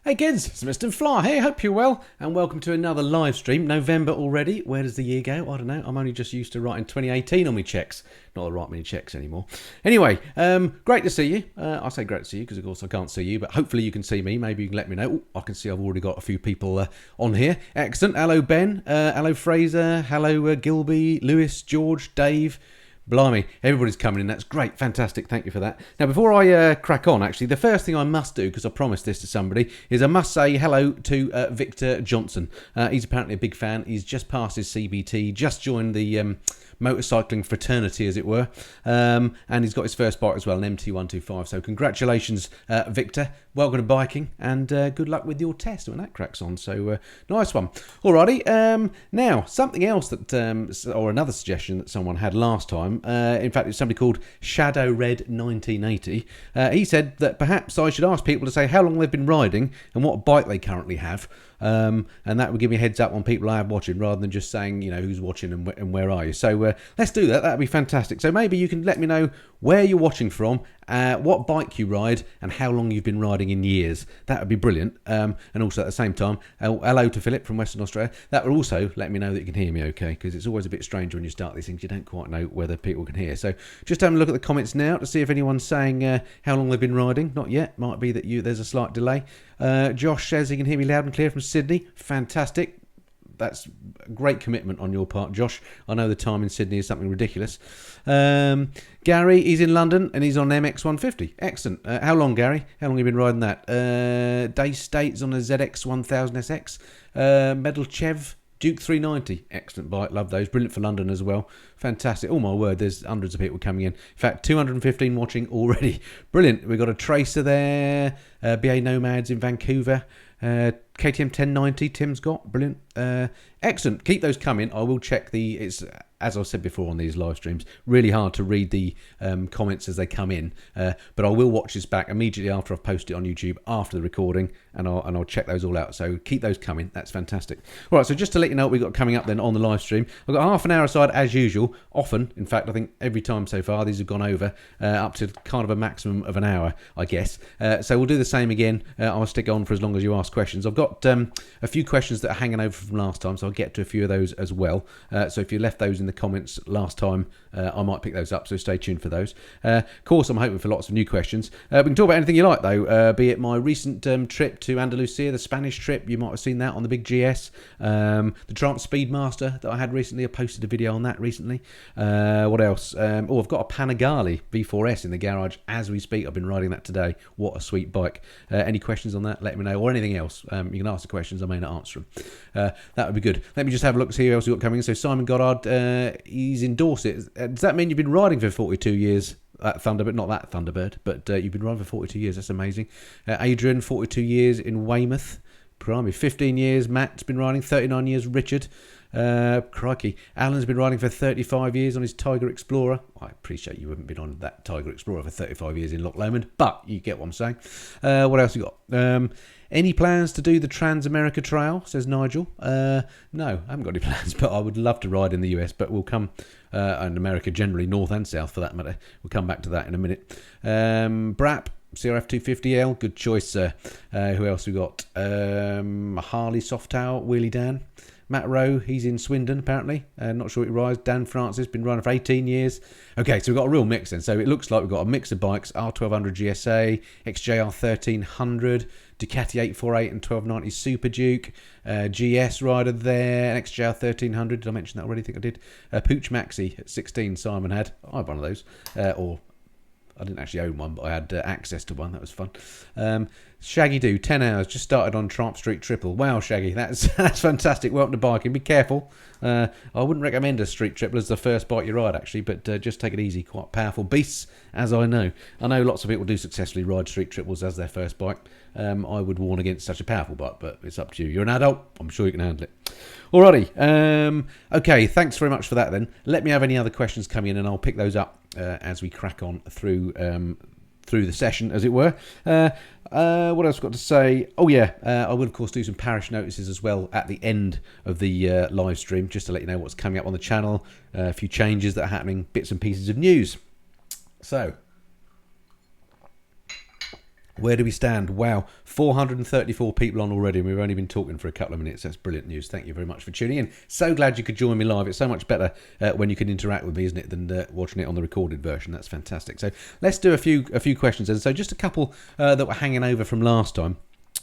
Hey kids, it's Mr. Fly here, hope you're well, and welcome to another live stream. November already, where does the year go? I don't know, I'm only just used to writing 2018 on my checks. Not that I write many checks anymore. Anyway, great to see you. I say great to see you because of course I can't see you, but hopefully you can see me. Maybe you can let me know. Ooh, I can see I've already got a few people on here. Excellent. Hello Ben, hello Fraser, hello Gilby, Lewis, George, Dave. Blimey, everybody's coming in. That's great. Fantastic. Thank you for that. Now, before I crack on, actually, the first thing I must do, because I promised this to somebody, is I must say hello to Victor Johnson. He's apparently a big fan. He's just passed his CBT, just joined the motorcycling fraternity, as it were. And he's got his first bike as well, an MT125. So congratulations, Victor. Welcome to biking, and good luck with your test when that cracks on. So nice one. Alrighty. Now, something else that, or another suggestion that someone had last time. In fact, it's somebody called Shadow Red 1980. He said that perhaps I should ask people to say how long they've been riding and what bike they currently have. And that would give me a heads up on people I have watching, rather than just saying, you know, who's watching and where are you. So let's do that. That'd be fantastic. So maybe you can let me know where you're watching from, what bike you ride, and how long you've been riding in years. That would be brilliant. And also at the same time, hello to Philip from Western Australia. That will also let me know that you can hear me okay, because it's always a bit strange when you start these things. You don't quite know whether people can hear. So just having a look at the comments now to see if anyone's saying how long they've been riding. Not yet. Might be that there's a slight delay. Josh says he can hear me loud and clear from Sydney. Fantastic. That's a great commitment on your part, Josh. I know the time in Sydney is something ridiculous. Gary, he's in London and he's on MX150. Excellent. How long, Gary? How long have you been riding that? Day States on a ZX1000SX. Medalchev Duke 390. Excellent bike. Love those. Brilliant for London as well. Fantastic. Oh, my word. There's hundreds of people coming in. In fact, 215 watching already. Brilliant. We've got a Tracer there. BA Nomads in Vancouver. KTM 1090 Tim's got. Brilliant. Excellent. Keep those coming. I will check it's as I said before on these live streams, really hard to read the comments as they come in, but I will watch this back immediately after I've posted it on YouTube after the recording, and I'll check those all out. So keep those coming. That's fantastic. All right, so just to let you know what we've got coming up then on the live stream, I've got half an hour aside as usual. Often, in fact, I think every time so far these have gone over up to kind of a maximum of an hour, I guess. So we'll do the same again. I'll stick on for as long as you ask questions. I've got a few questions that are hanging over from last time, so I'll get to a few of those as well. So if you left those in the comments last time, I might pick those up, so stay tuned for those. Of course, I'm hoping for lots of new questions. We can talk about anything you like, though, be it my recent trip to Andalusia, the Spanish trip. You might have seen that on the big GS. The Triumph Speedmaster that I had recently. I posted a video on that recently. What else? I've got a Panigale V4S in the garage as we speak. I've been riding that today. What a sweet bike. Any questions on that, let me know, or anything else. You can ask the questions, I may not answer them. That would be good. Let me just have a look to see who else we've got coming in. So Simon Goddard, he's in Dorset. Does that mean you've been riding for 42 years? That Thunderbird, not that Thunderbird, but you've been riding for 42 years. That's amazing. Adrian, 42 years in Weymouth. Primary, 15 years. Matt's been riding, 39 years. Richard, crikey. Alan's been riding for 35 years on his Tiger Explorer. I appreciate you haven't been on that Tiger Explorer for 35 years in Loch Lomond, but you get what I'm saying. What else you got? Any plans to do the Trans-America Trail, says Nigel. No, I haven't got any plans, but I would love to ride in the US, but we'll come, in America generally, north and south for that matter. We'll come back to that in a minute. Brap, CRF 250L, good choice, sir. Who else we got? Harley Softail, Wheelie Dan. Matt Rowe, he's in Swindon apparently. Not sure what he rides. Dan Francis, been riding for 18 years. Okay, so we've got a real mix then. So it looks like we've got a mix of bikes. R1200 GSA, XJR 1300, Ducati 848 and 1290 Super Duke, GS rider there, an XJR 1300. Did I mention that already? I think I did. Pooch Maxi at 16, Simon had. I had one of those. Or I didn't actually own one, but I had access to one. That was fun. Shaggy Doo, 10 hours, just started on Trump Street Triple. Wow, Shaggy, that's fantastic. Welcome to biking. Be careful. I wouldn't recommend a Street Triple as the first bike you ride, actually, but just take it easy. Quite powerful beasts, as I know. I know lots of people do successfully ride Street Triples as their first bike. I would warn against such a powerful bike, but it's up to you. You're an adult. I'm sure you can handle it. Alrighty. Okay, thanks very much for that then. Let me have any other questions coming in, and I'll pick those up as we crack on through the session, as it were. What else I've got to say? Oh yeah, I will of course do some parish notices as well at the end of the live stream, just to let you know what's coming up on the channel, a few changes that are happening, bits and pieces of news. So Where do we stand? Wow, 434 people on already, and we've only been talking for a couple of minutes. That's brilliant news. Thank you very much for tuning in. So glad you could join me live. It's so much better when you can interact with me, isn't it, than watching it on the recorded version. That's fantastic. So let's do a few questions. And so just a couple that were hanging over from last time.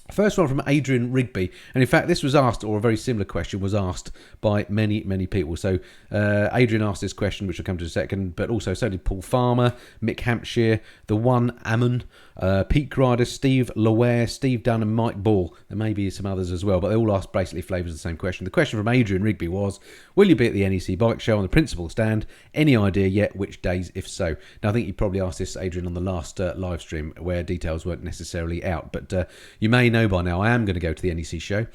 First one from Adrian Rigby, and in fact this was asked, or a very similar question was asked by many people. So Adrian asked this question, which will come to in a second, but also so did Paul Farmer, Mick Hampshire, the One Ammon, Pete Grider, Steve Laware, Steve Dunn and Mike Ball. There may be some others as well, but they all asked basically flavours of the same question. The question from Adrian Rigby was, will you be at the NEC Bike Show on the principal stand? Any idea yet which days, if so? Now I think you probably asked this, Adrian, on the last live stream where details weren't necessarily out, but you may know by now I am going to go to the NEC show.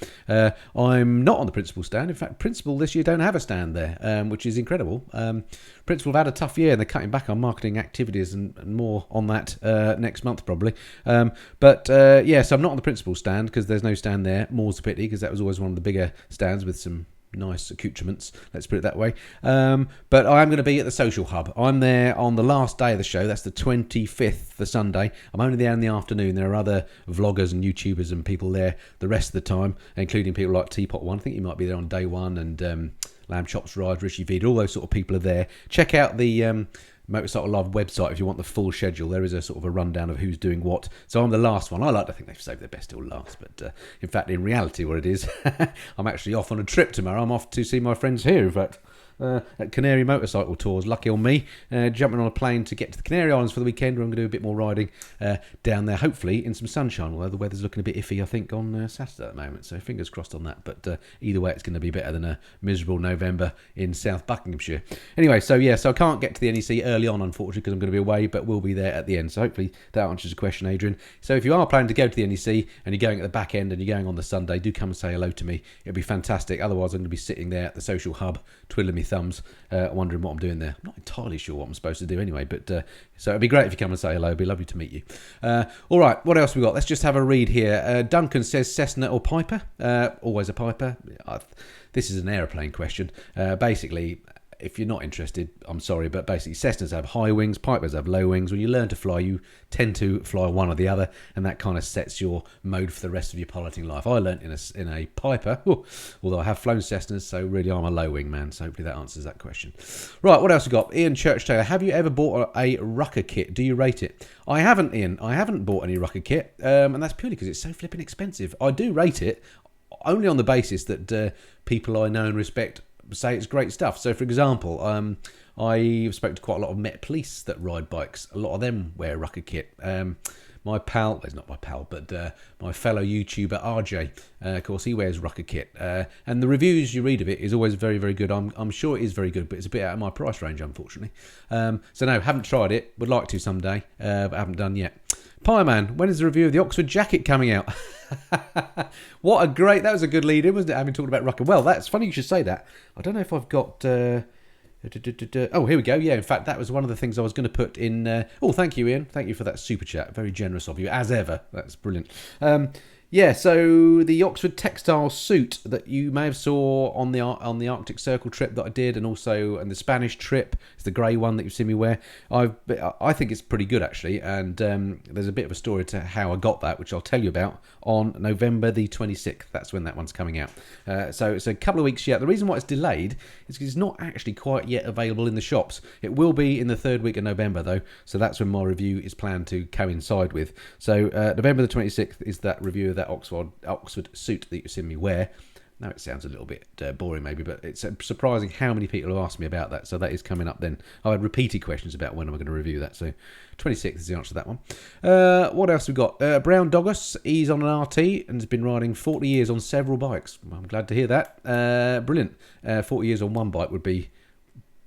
I'm not on the principal stand. In fact, principal this year don't have a stand there, which is incredible. Principal have had a tough year and they're cutting back on marketing activities and more on that next month probably. Yeah, so I'm not on the principal stand because there's no stand there. More's a pity because that was always one of the bigger stands with some nice accoutrements, let's put it that way. But I am going to be at the social hub. I'm there on the last day of the show. That's the 25th, the Sunday. I'm only there in the afternoon. There are other vloggers and YouTubers and people there the rest of the time, including people like Teapot One. I think you might be there on day one, and Lamb Chops Ride, Rishi Vida, all those sort of people are there. Check out the Motorcycle Live website if you want the full schedule. There is a sort of a rundown of who's doing what. So I'm the last one. I like to think they've saved their best till last, but in fact, in reality, what it is, I'm actually off on a trip tomorrow. I'm off to see my friends here, in fact. At Canary Motorcycle Tours. Lucky on me, jumping on a plane to get to the Canary Islands for the weekend, where I'm going to do a bit more riding down there, hopefully in some sunshine, although the weather's looking a bit iffy, I think, on Saturday at the moment, so fingers crossed on that. But either way, it's going to be better than a miserable November in South Buckinghamshire. Anyway, so I can't get to the NEC early on, unfortunately, because I'm going to be away, but we'll be there at the end. So hopefully that answers the question, Adrian. So if you are planning to go to the NEC and you're going at the back end and you're going on the Sunday, do come and say hello to me. It'll be fantastic. Otherwise, I'm going to be sitting there at the social hub, twiddling my thumbs, wondering what I'm doing there. I'm not entirely sure what I'm supposed to do anyway, but so it'd be great if you come and say hello. It'd be lovely to meet you. All right, what else we got? Let's just have a read here. Duncan says Cessna or Piper. Always a Piper. This is an aeroplane question. Basically, if you're not interested, I'm sorry, but basically Cessnas have high wings, Pipers have low wings. When you learn to fly, you tend to fly one or the other, and that kind of sets your mode for the rest of your piloting life. I learnt in a Piper, although I have flown Cessnas, so really I'm a low wing man, so hopefully that answers that question. Right, what else we got? Ian Church-Taylor, have you ever bought a Rucker kit? Do you rate it? I haven't, Ian. I haven't bought any Rucker kit, and that's purely because it's so flipping expensive. I do rate it, only on the basis that people I know and respect say it's great stuff. So, for example, I spoke to quite a lot of Met Police that ride bikes. A lot of them wear Rucker kit. My pal, well, he's not my pal, but my fellow YouTuber RJ, of course, he wears Rucker kit. And the reviews you read of it is always very, very good. I'm sure it is very good, but it's a bit out of my price range, unfortunately. So, no, haven't tried it. Would like to someday, but haven't done yet. Pieman, when is the review of the Oxford jacket coming out? That was a good lead in, wasn't it? Having talked about Rucker. Well, that's funny you should say that. I don't know if I've got... Oh, here we go. Yeah, in fact, that was one of the things I was going to put in... Oh, thank you, Ian. Thank you for that super chat. Very generous of you, as ever. That's brilliant. Yeah, so the Oxford textile suit that you may have saw on the Arctic Circle trip that I did, and also on the Spanish trip, it's the grey one that you've seen me wear. I think it's pretty good actually, and there's a bit of a story to how I got that, which I'll tell you about on November the 26th. That's when that one's coming out. So it's a couple of weeks yet. The reason why it's delayed is because it's not actually quite yet available in the shops. It will be in the third week of November though, so that's when my review is planned to coincide with. So November the 26th is that review of that Oxford suit that you've seen me wear. Now it sounds a little bit boring maybe, but it's surprising how many people have asked me about that, so that is coming up then. I've had repeated questions about when am I going to review that, so 26th is the answer to that one. What else we got? Brown Doggos, he's on an RT and has been riding 40 years on several bikes. I'm glad to hear that. Brilliant. 40 years on one bike would be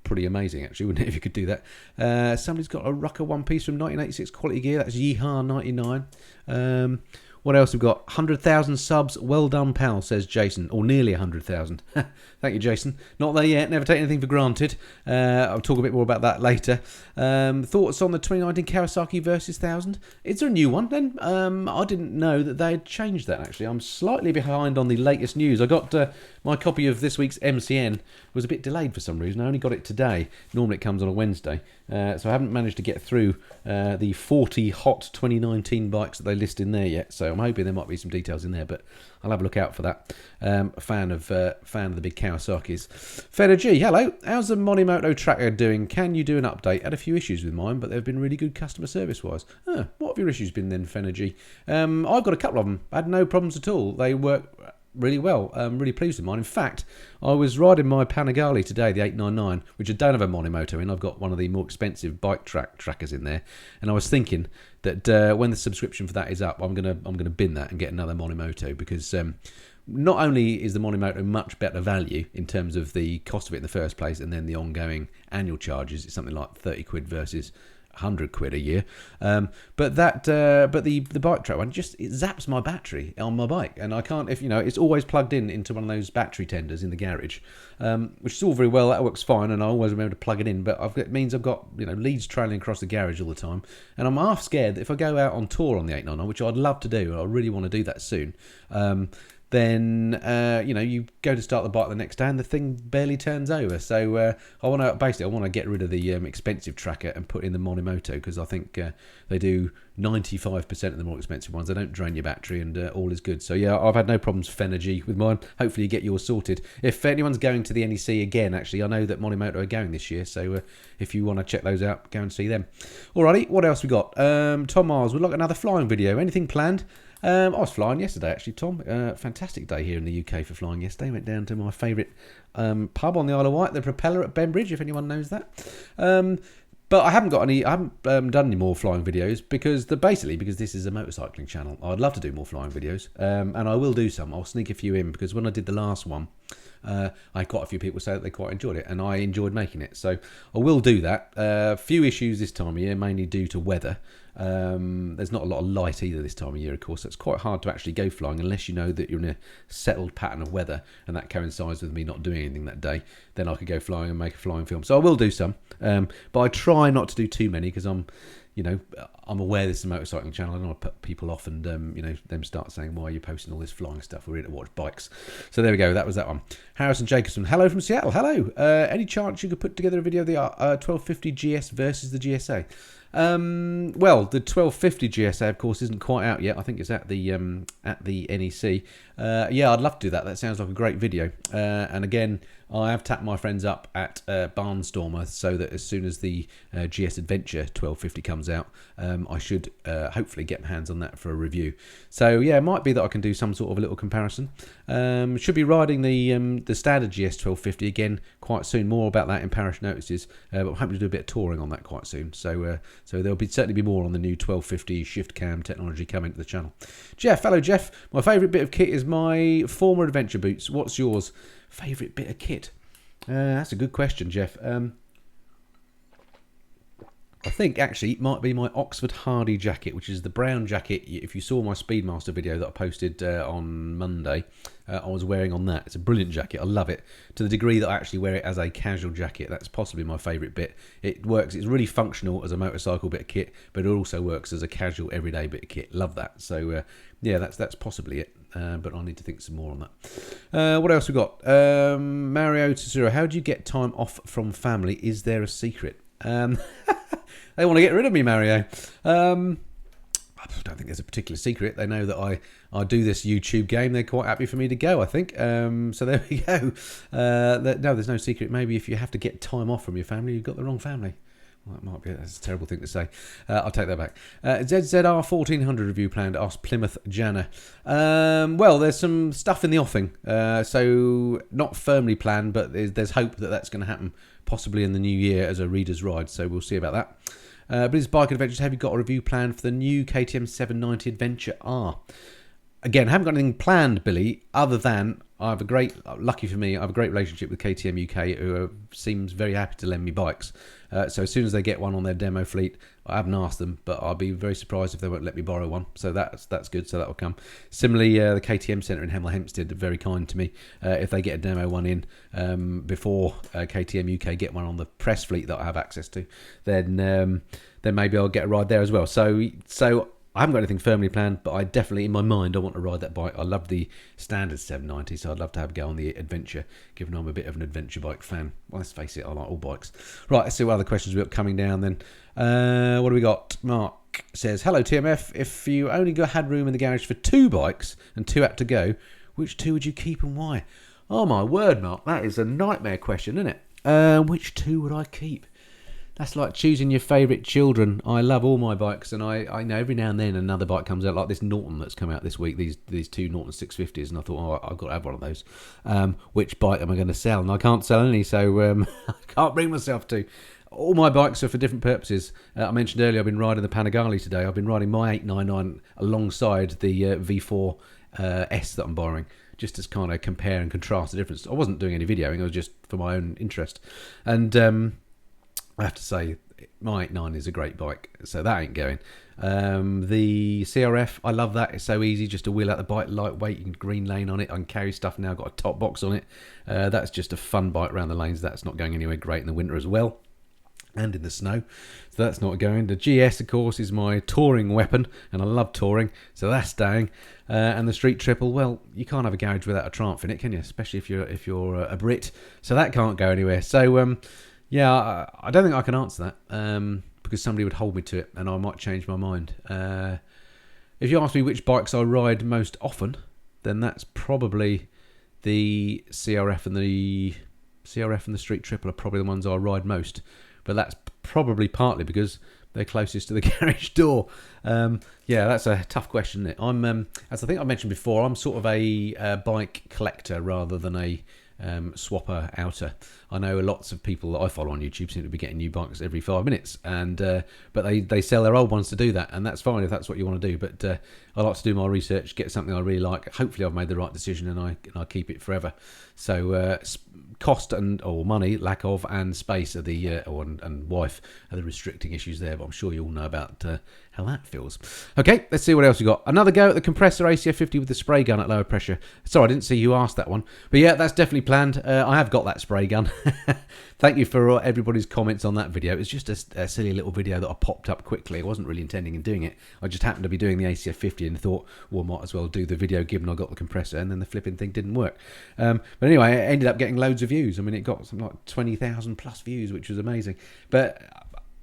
pretty amazing actually, wouldn't it, if you could do that. Somebody's got a Rucker one piece from 1986 quality gear. That's Yeehaw 99. What else we've got? 100,000 subs. Well done, pal, says Jason. Or nearly 100,000. Thank you, Jason. Not there yet. Never take anything for granted. I'll talk a bit more about that later. Thoughts on the 2019 Kawasaki Versys 1000? Is there a new one then? I didn't know that they had changed that, actually. I'm slightly behind on the latest news. I got my copy of this week's MCN was a bit delayed for some reason. I only got it today. Normally it comes on a Wednesday. So I haven't managed to get through the 40 hot 2019 bikes that they list in there yet. So I'm hoping there might be some details in there, but I'll have a look out for that. A fan of the big Kawasaki's. Feder G, hello. How's the Monimoto tracker doing? Can you do an update? Had a few issues with mine, but they've been really good customer service wise. What have your issues been then, Feder G? I've got a couple of them. I had no problems at all. They work really well. I'm really pleased with mine. In fact, I was riding my Panigale today, the 899, which I don't have a Monimoto in. I've got one of the more expensive bike trackers in there, and I was thinking that when the subscription for that is up, I'm gonna bin that and get another Monimoto, because not only is the Monimoto much better value in terms of the cost of it in the first place, and then the ongoing annual charges, it's something like 30 quid versus 100 quid a year, but the bike track one it zaps my battery on my bike, and I can't, if it's always plugged into one of those battery tenders in the garage, which is all very well, that works fine, and I always remember to plug it in, but it means I've got leads trailing across the garage all the time, and I'm half scared that if I go out on tour on the 899, which I'd love to do, and I really want to do that soon, then you go to start the bike the next day and the thing barely turns over. So I want to get rid of the expensive tracker and put in the Monimoto, because I think they do 95% of the more expensive ones. They don't drain your battery, and all is good. So yeah, I've had no problems Fenergy with mine. Hopefully you get yours sorted. If anyone's going to the NEC again, actually, I know that Monimoto are going this year, so if you want to check those out, go and see them. Alrighty, what else we got? Tom Mars would like another flying video. Anything planned? I was flying yesterday, actually, Tom. Fantastic day here in the UK for flying yesterday. Went down to my favourite pub on the Isle of Wight, the Propeller at Bembridge, if anyone knows that. But I haven't done any more flying videos because this is a motorcycling channel. I'd love to do more flying videos, and I will do some. I'll sneak a few in, because when I did the last one, I had quite a few people say that they quite enjoyed it, and I enjoyed making it. So I will do that. Few issues this time of year, mainly due to weather. There's not a lot of light either this time of year, of course, so it's quite hard to actually go flying unless you know that you're in a settled pattern of weather, and that coincides with me not doing anything that day. Then I could go flying and make a flying film. So I will do some, but I try not to do too many, because I'm aware this is a motorcycling channel. I don't want to put people off and them start saying, why are you posting all this flying stuff? We're here to watch bikes. So there we go. That was that one. Harrison Jacobson. Hello from Seattle. Hello. Any chance you could put together a video of the 1250 GS versus the GSA? Well, the 1250 GSA, of course, isn't quite out yet. I think it's at the NEC. Yeah, I'd love to do that. That sounds like a great video. And again, I have tapped my friends up at Barnstormer, so that as soon as the GS Adventure 1250 comes out, I should hopefully get my hands on that for a review. So yeah, it might be that I can do some sort of a little comparison. Should be riding the standard GS 1250 again quite soon. More about that in Parish Notices. But I'm hoping to do a bit of touring on that quite soon. So there'll certainly be more on the new 1250 shift cam technology coming to the channel. Jeff, hello Jeff. My favourite bit of kit is my former adventure boots. What's yours? Favourite bit of kit? That's a good question, Jeff. I think actually it might be my Oxford Hardy jacket, which is the brown jacket. If you saw my Speedmaster video that I posted on Monday, I was wearing on that. It's a brilliant jacket. I love it to the degree that I actually wear it as a casual jacket. That's possibly my favourite bit. It works. It's really functional as a motorcycle bit of kit, but it also works as a casual everyday bit of kit. Love that. So yeah, that's possibly it. But I need to think some more on that. What else we got? Mario Tesura, how do you get time off from family? Is there a secret? They want to get rid of me, Mario. I don't think there's a particular secret. They know that I do this YouTube game. They're quite happy for me to go, I think. So there we go. No, there's no secret. Maybe if you have to get time off from your family, you've got the wrong family. Well, that might be. That's a terrible thing to say. I'll take that back. ZZR 1400 review planned. Asked Plymouth Jana. Well, there's some stuff in the offing. So not firmly planned, but there's hope that that's going to happen possibly in the new year as a reader's ride. So we'll see about that. But his bike adventures, have you got a review planned for the new KTM 790 Adventure R? Again, I haven't got anything planned, Billy, other than lucky for me, I have a great relationship with KTM UK, who seems very happy to lend me bikes. So as soon as they get one on their demo fleet, I haven't asked them, but I'll be very surprised if they won't let me borrow one. So that's good. So that will come. Similarly, the KTM Centre in Hemel Hempstead are very kind to me. If they get a demo one in before KTM UK get one on the press fleet that I have access to, then maybe I'll get a ride there as well. So I haven't got anything firmly planned, but I definitely, in my mind, I want to ride that bike. I love the standard 790, so I'd love to have a go on the adventure, given I'm a bit of an adventure bike fan. Well, let's face it, I like all bikes. Right, let's see what other questions we've got coming down then. What do we got? Mark says, hello TMF, if you only had room in the garage for 2 bikes and 2 had to go, which 2 would you keep and why? Oh my word, Mark, that is a nightmare question, isn't it? Which 2 would I keep? That's like choosing your favourite children. I love all my bikes, and I know every now and then another bike comes out, like this Norton that's come out this week, these 2 Norton 650s, and I thought, oh, I've got to have one of those. Which bike am I going to sell? And I can't sell any, so I can't bring myself to. All my bikes are for different purposes. I mentioned earlier I've been riding the Panigale today. I've been riding my 899 alongside the V4 S that I'm borrowing, just to kind of compare and contrast the difference. I wasn't doing any videoing, I was just for my own interest. And I have to say, my 89 is a great bike, so that ain't going. The CRF, I love that. It's so easy just to wheel out the bike, lightweight. You can green lane on it. I can carry stuff now. Got a top box on it. That's just a fun bike around the lanes. That's not going anywhere great in the winter as well, and in the snow, so that's not going. The GS, of course, is my touring weapon, and I love touring, so that's staying. And the Street Triple, well, you can't have a garage without a Triumph in it, can you? Especially if you're a Brit, so that can't go anywhere. So yeah, I don't think I can answer that because somebody would hold me to it, and I might change my mind. If you ask me which bikes I ride most often, then that's probably the CRF and the Street Triple are probably the ones I ride most. But that's probably partly because they're closest to the garage door. Yeah, that's a tough question, isn't it? I'm, as I think I mentioned before, I'm sort of a bike collector rather than a swapper outer. I know lots of people that I follow on YouTube seem to be getting new bikes every 5 minutes, and but they sell their old ones to do that, and that's fine if that's what you want to do. But I like to do my research, get something I really like. Hopefully, I've made the right decision, and I keep it forever. So cost or money, lack of, and space are the and wife are the restricting issues there. But I'm sure you all know about how that feels. Okay, let's see what else we got. Another go at the compressor ACF50 with the spray gun at lower pressure. Sorry, I didn't see you ask that one, but yeah, that's definitely planned. I have got that spray gun. Thank you for everybody's comments on that video. It was just a silly little video that I popped up quickly. I wasn't really intending on doing it. I just happened to be doing the ACF50 and thought, well, I might as well do the video given I got the compressor, and then the flipping thing didn't work. But anyway, it ended up getting loads of views. I mean, it got something like 20,000 plus views, which was amazing. But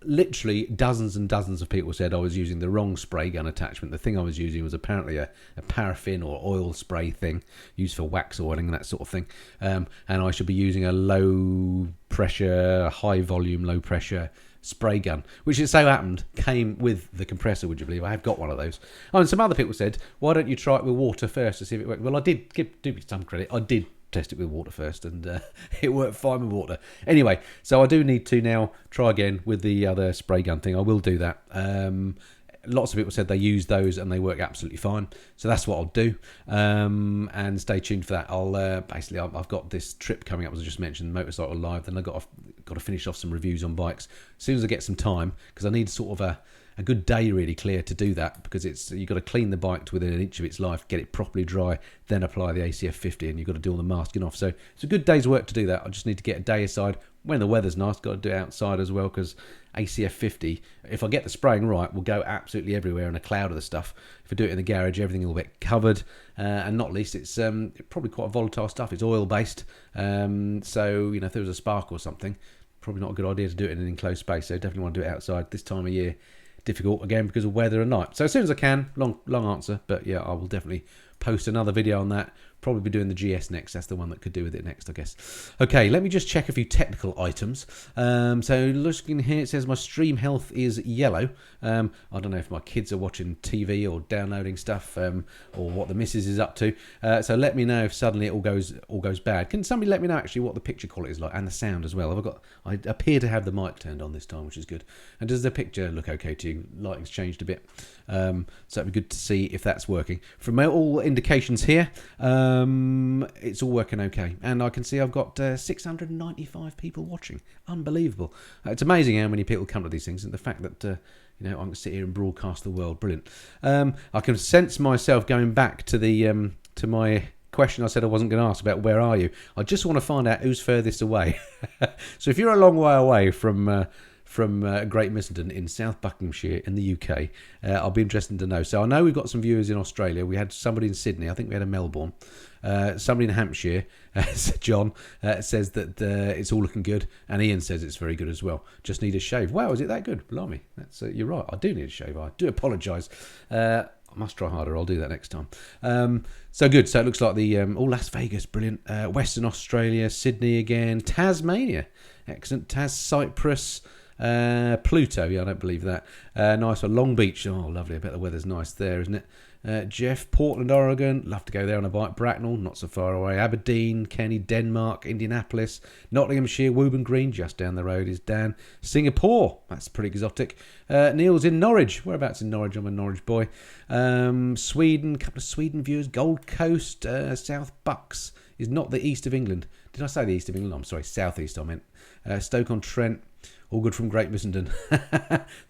literally dozens and dozens of people said I was using the wrong spray gun attachment. The thing I was using was apparently a paraffin or oil spray thing used for wax oiling and that sort of thing, and I should be using a low pressure, high volume, low pressure spray gun, which it so happened came with the compressor. Would you believe I have got one of those? Oh, and some other people said, why don't you try it with water first to see if it works? Well, I did do me some credit. I did test it with water first, and it worked fine with water. Anyway, so I do need to now try again with the other spray gun thing. I will do that. Lots of people said they use those and they work absolutely fine, so that's what I'll do. And stay tuned for that. I'll basically I've got this trip coming up, as I just mentioned, Motorcycle Live. Then I've got to finish off some reviews on bikes as soon as I get some time, because I need sort of a good day really clear to do that, because you've got to clean the bike to within an inch of its life, get it properly dry, then apply the ACF50, and you've got to do all the masking off. So it's a good day's work to do that. I just need to get a day aside. When the weather's nice, got to do it outside as well, because ACF50, if I get the spraying right, will go absolutely everywhere in a cloud of the stuff. If I do it in the garage, everything will get covered, and not least, it's probably quite volatile stuff. It's oil-based, so if there was a spark or something, probably not a good idea to do it in an enclosed space. So definitely want to do it outside this time of year. Difficult again because of weather and night. So as soon as I can, long answer, but yeah, I will definitely post another video on that. Probably be doing the GS next. That's the one that could do with it next, I guess. Okay, let me just check a few technical items. So looking here, it says my stream health is yellow. I don't know if my kids are watching TV or downloading stuff, or what the missus is up to. So let me know if suddenly it all goes bad. Can somebody let me know actually what the picture quality is like, and the sound as well? I appear to have the mic turned on this time, which is good. And does the picture look okay to you? Lighting's changed a bit, so it'd be good to see if that's working. From all indications here, it's all working okay, and I can see I've got 695 people watching. Unbelievable. It's amazing how many people come to these things, and the fact that I can sit here and broadcast the world. Brilliant. I can sense myself going back to the to my question I said I wasn't going to ask about where are you. I just want to find out who's furthest away. So if you're a long way away from from Great Missenden in South Buckinghamshire in the UK. I'll be interested to know. So I know we've got some viewers in Australia. We had somebody in Sydney. I think we had a Melbourne. Somebody in Hampshire, John, says that it's all looking good, and Ian says it's very good as well. Just need a shave. Wow, is it that good? Blimey, that's you're right. I do need a shave. I do apologise. I must try harder. I'll do that next time. So good. So it looks like the Las Vegas, brilliant. Western Australia, Sydney again, Tasmania, excellent. Cyprus. Pluto, yeah, I don't believe that. Nice one. Long Beach, oh lovely. I bet the weather's nice there, isn't it? Jeff, Portland, Oregon, love to go there on a bike. Bracknell, not so far away. Aberdeen, Kenny, Denmark, Indianapolis, Nottinghamshire, Woburn Green, just down the road is Dan. Singapore, that's pretty exotic. Neil's in Norwich. Whereabouts in Norwich? I'm a Norwich boy. Sweden, couple of Sweden viewers. Gold Coast, South Bucks is not the east of England. Did I say the east of England? I'm sorry, southeast I meant. Stoke-on-Trent, all good from Great Missenden.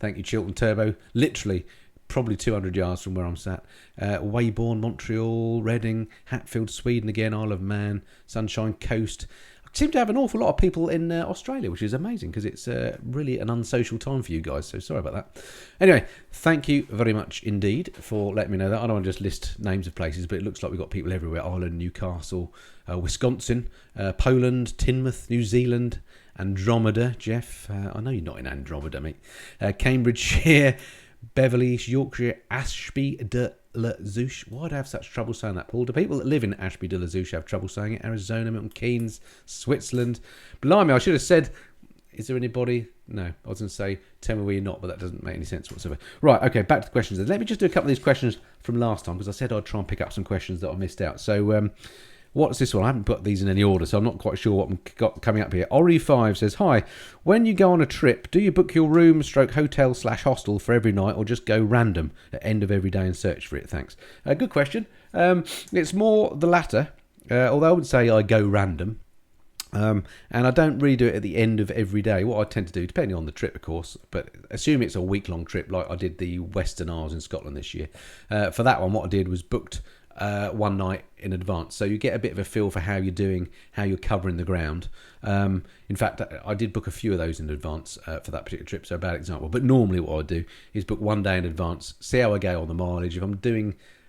Thank you, Chiltern Turbo. Literally, probably 200 yards from where I'm sat. Weybourne, Montreal, Reading, Hatfield, Sweden again, Isle of Man, Sunshine Coast. I seem to have an awful lot of people in Australia, which is amazing because it's really an unsocial time for you guys, so sorry about that. Anyway, thank you very much indeed for letting me know that. I don't want to just list names of places, but it looks like we've got people everywhere. Ireland, Newcastle, Wisconsin, Poland, Teignmouth, New Zealand, Andromeda, Jeff. I know you're not in Andromeda, mate. Cambridgeshire, Beverley, East Yorkshire, Ashby de la Zouch. Why do I have such trouble saying that, Paul? Do people that live in Ashby de la Zouch have trouble saying it? Arizona, Milton Keynes, Switzerland. Blimey, I should have said, is there anybody? No, I was going to say, tell me where you're not, but that doesn't make any sense whatsoever. Right, okay, back to the questions. Let me just do a couple of these questions from last time, because I said I'd try and pick up some questions that I missed out. So, what's this one? I haven't put these in any order, so I'm not quite sure what I've got coming up here. Ori5 says, hi, when you go on a trip, do you book your room / hotel / hostel for every night, or just go random at end of every day and search for it? Thanks. Good question. It's more the latter, although I would say I go random. And I don't really do it at the end of every day. What I tend to do, depending on the trip, of course, but assume it's a week-long trip like I did the Western Isles in Scotland this year. For that one, what I did was booked one night in advance, so you get a bit of a feel for how you're doing, how you're covering the ground. In fact, I did book a few of those in advance for that particular trip, so a bad example. But normally what I do is book 1 day in advance, see how I go on the mileage.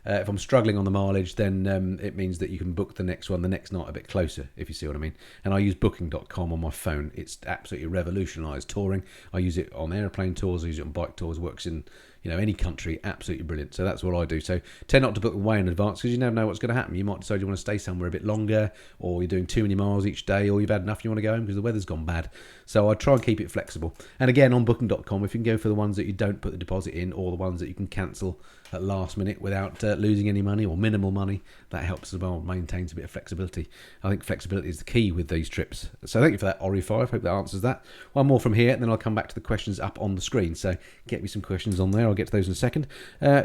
If I'm struggling on the mileage, then it means that you can book the next one the next night a bit closer, if you see what I mean. And I use booking.com on my phone. It's absolutely revolutionised touring. I use it on airplane tours, I use it on bike tours, works in any country, absolutely brilliant. So that's what I do. So tend not to book way in advance, because you never know what's going to happen. You might decide you want to stay somewhere a bit longer, or you're doing too many miles each day, or you've had enough and you want to go home because the weather's gone bad. So I try and keep it flexible. And again, on booking.com, if you can go for the ones that you don't put the deposit in, or the ones that you can cancel at last minute without losing any money or minimal money, that helps as well, maintains a bit of flexibility. I think flexibility is the key with these trips. So thank you for that, Ori5. Hope that answers that. One more from here, and then I'll come back to the questions up on the screen. So get me some questions on there. I'll get to those in a second.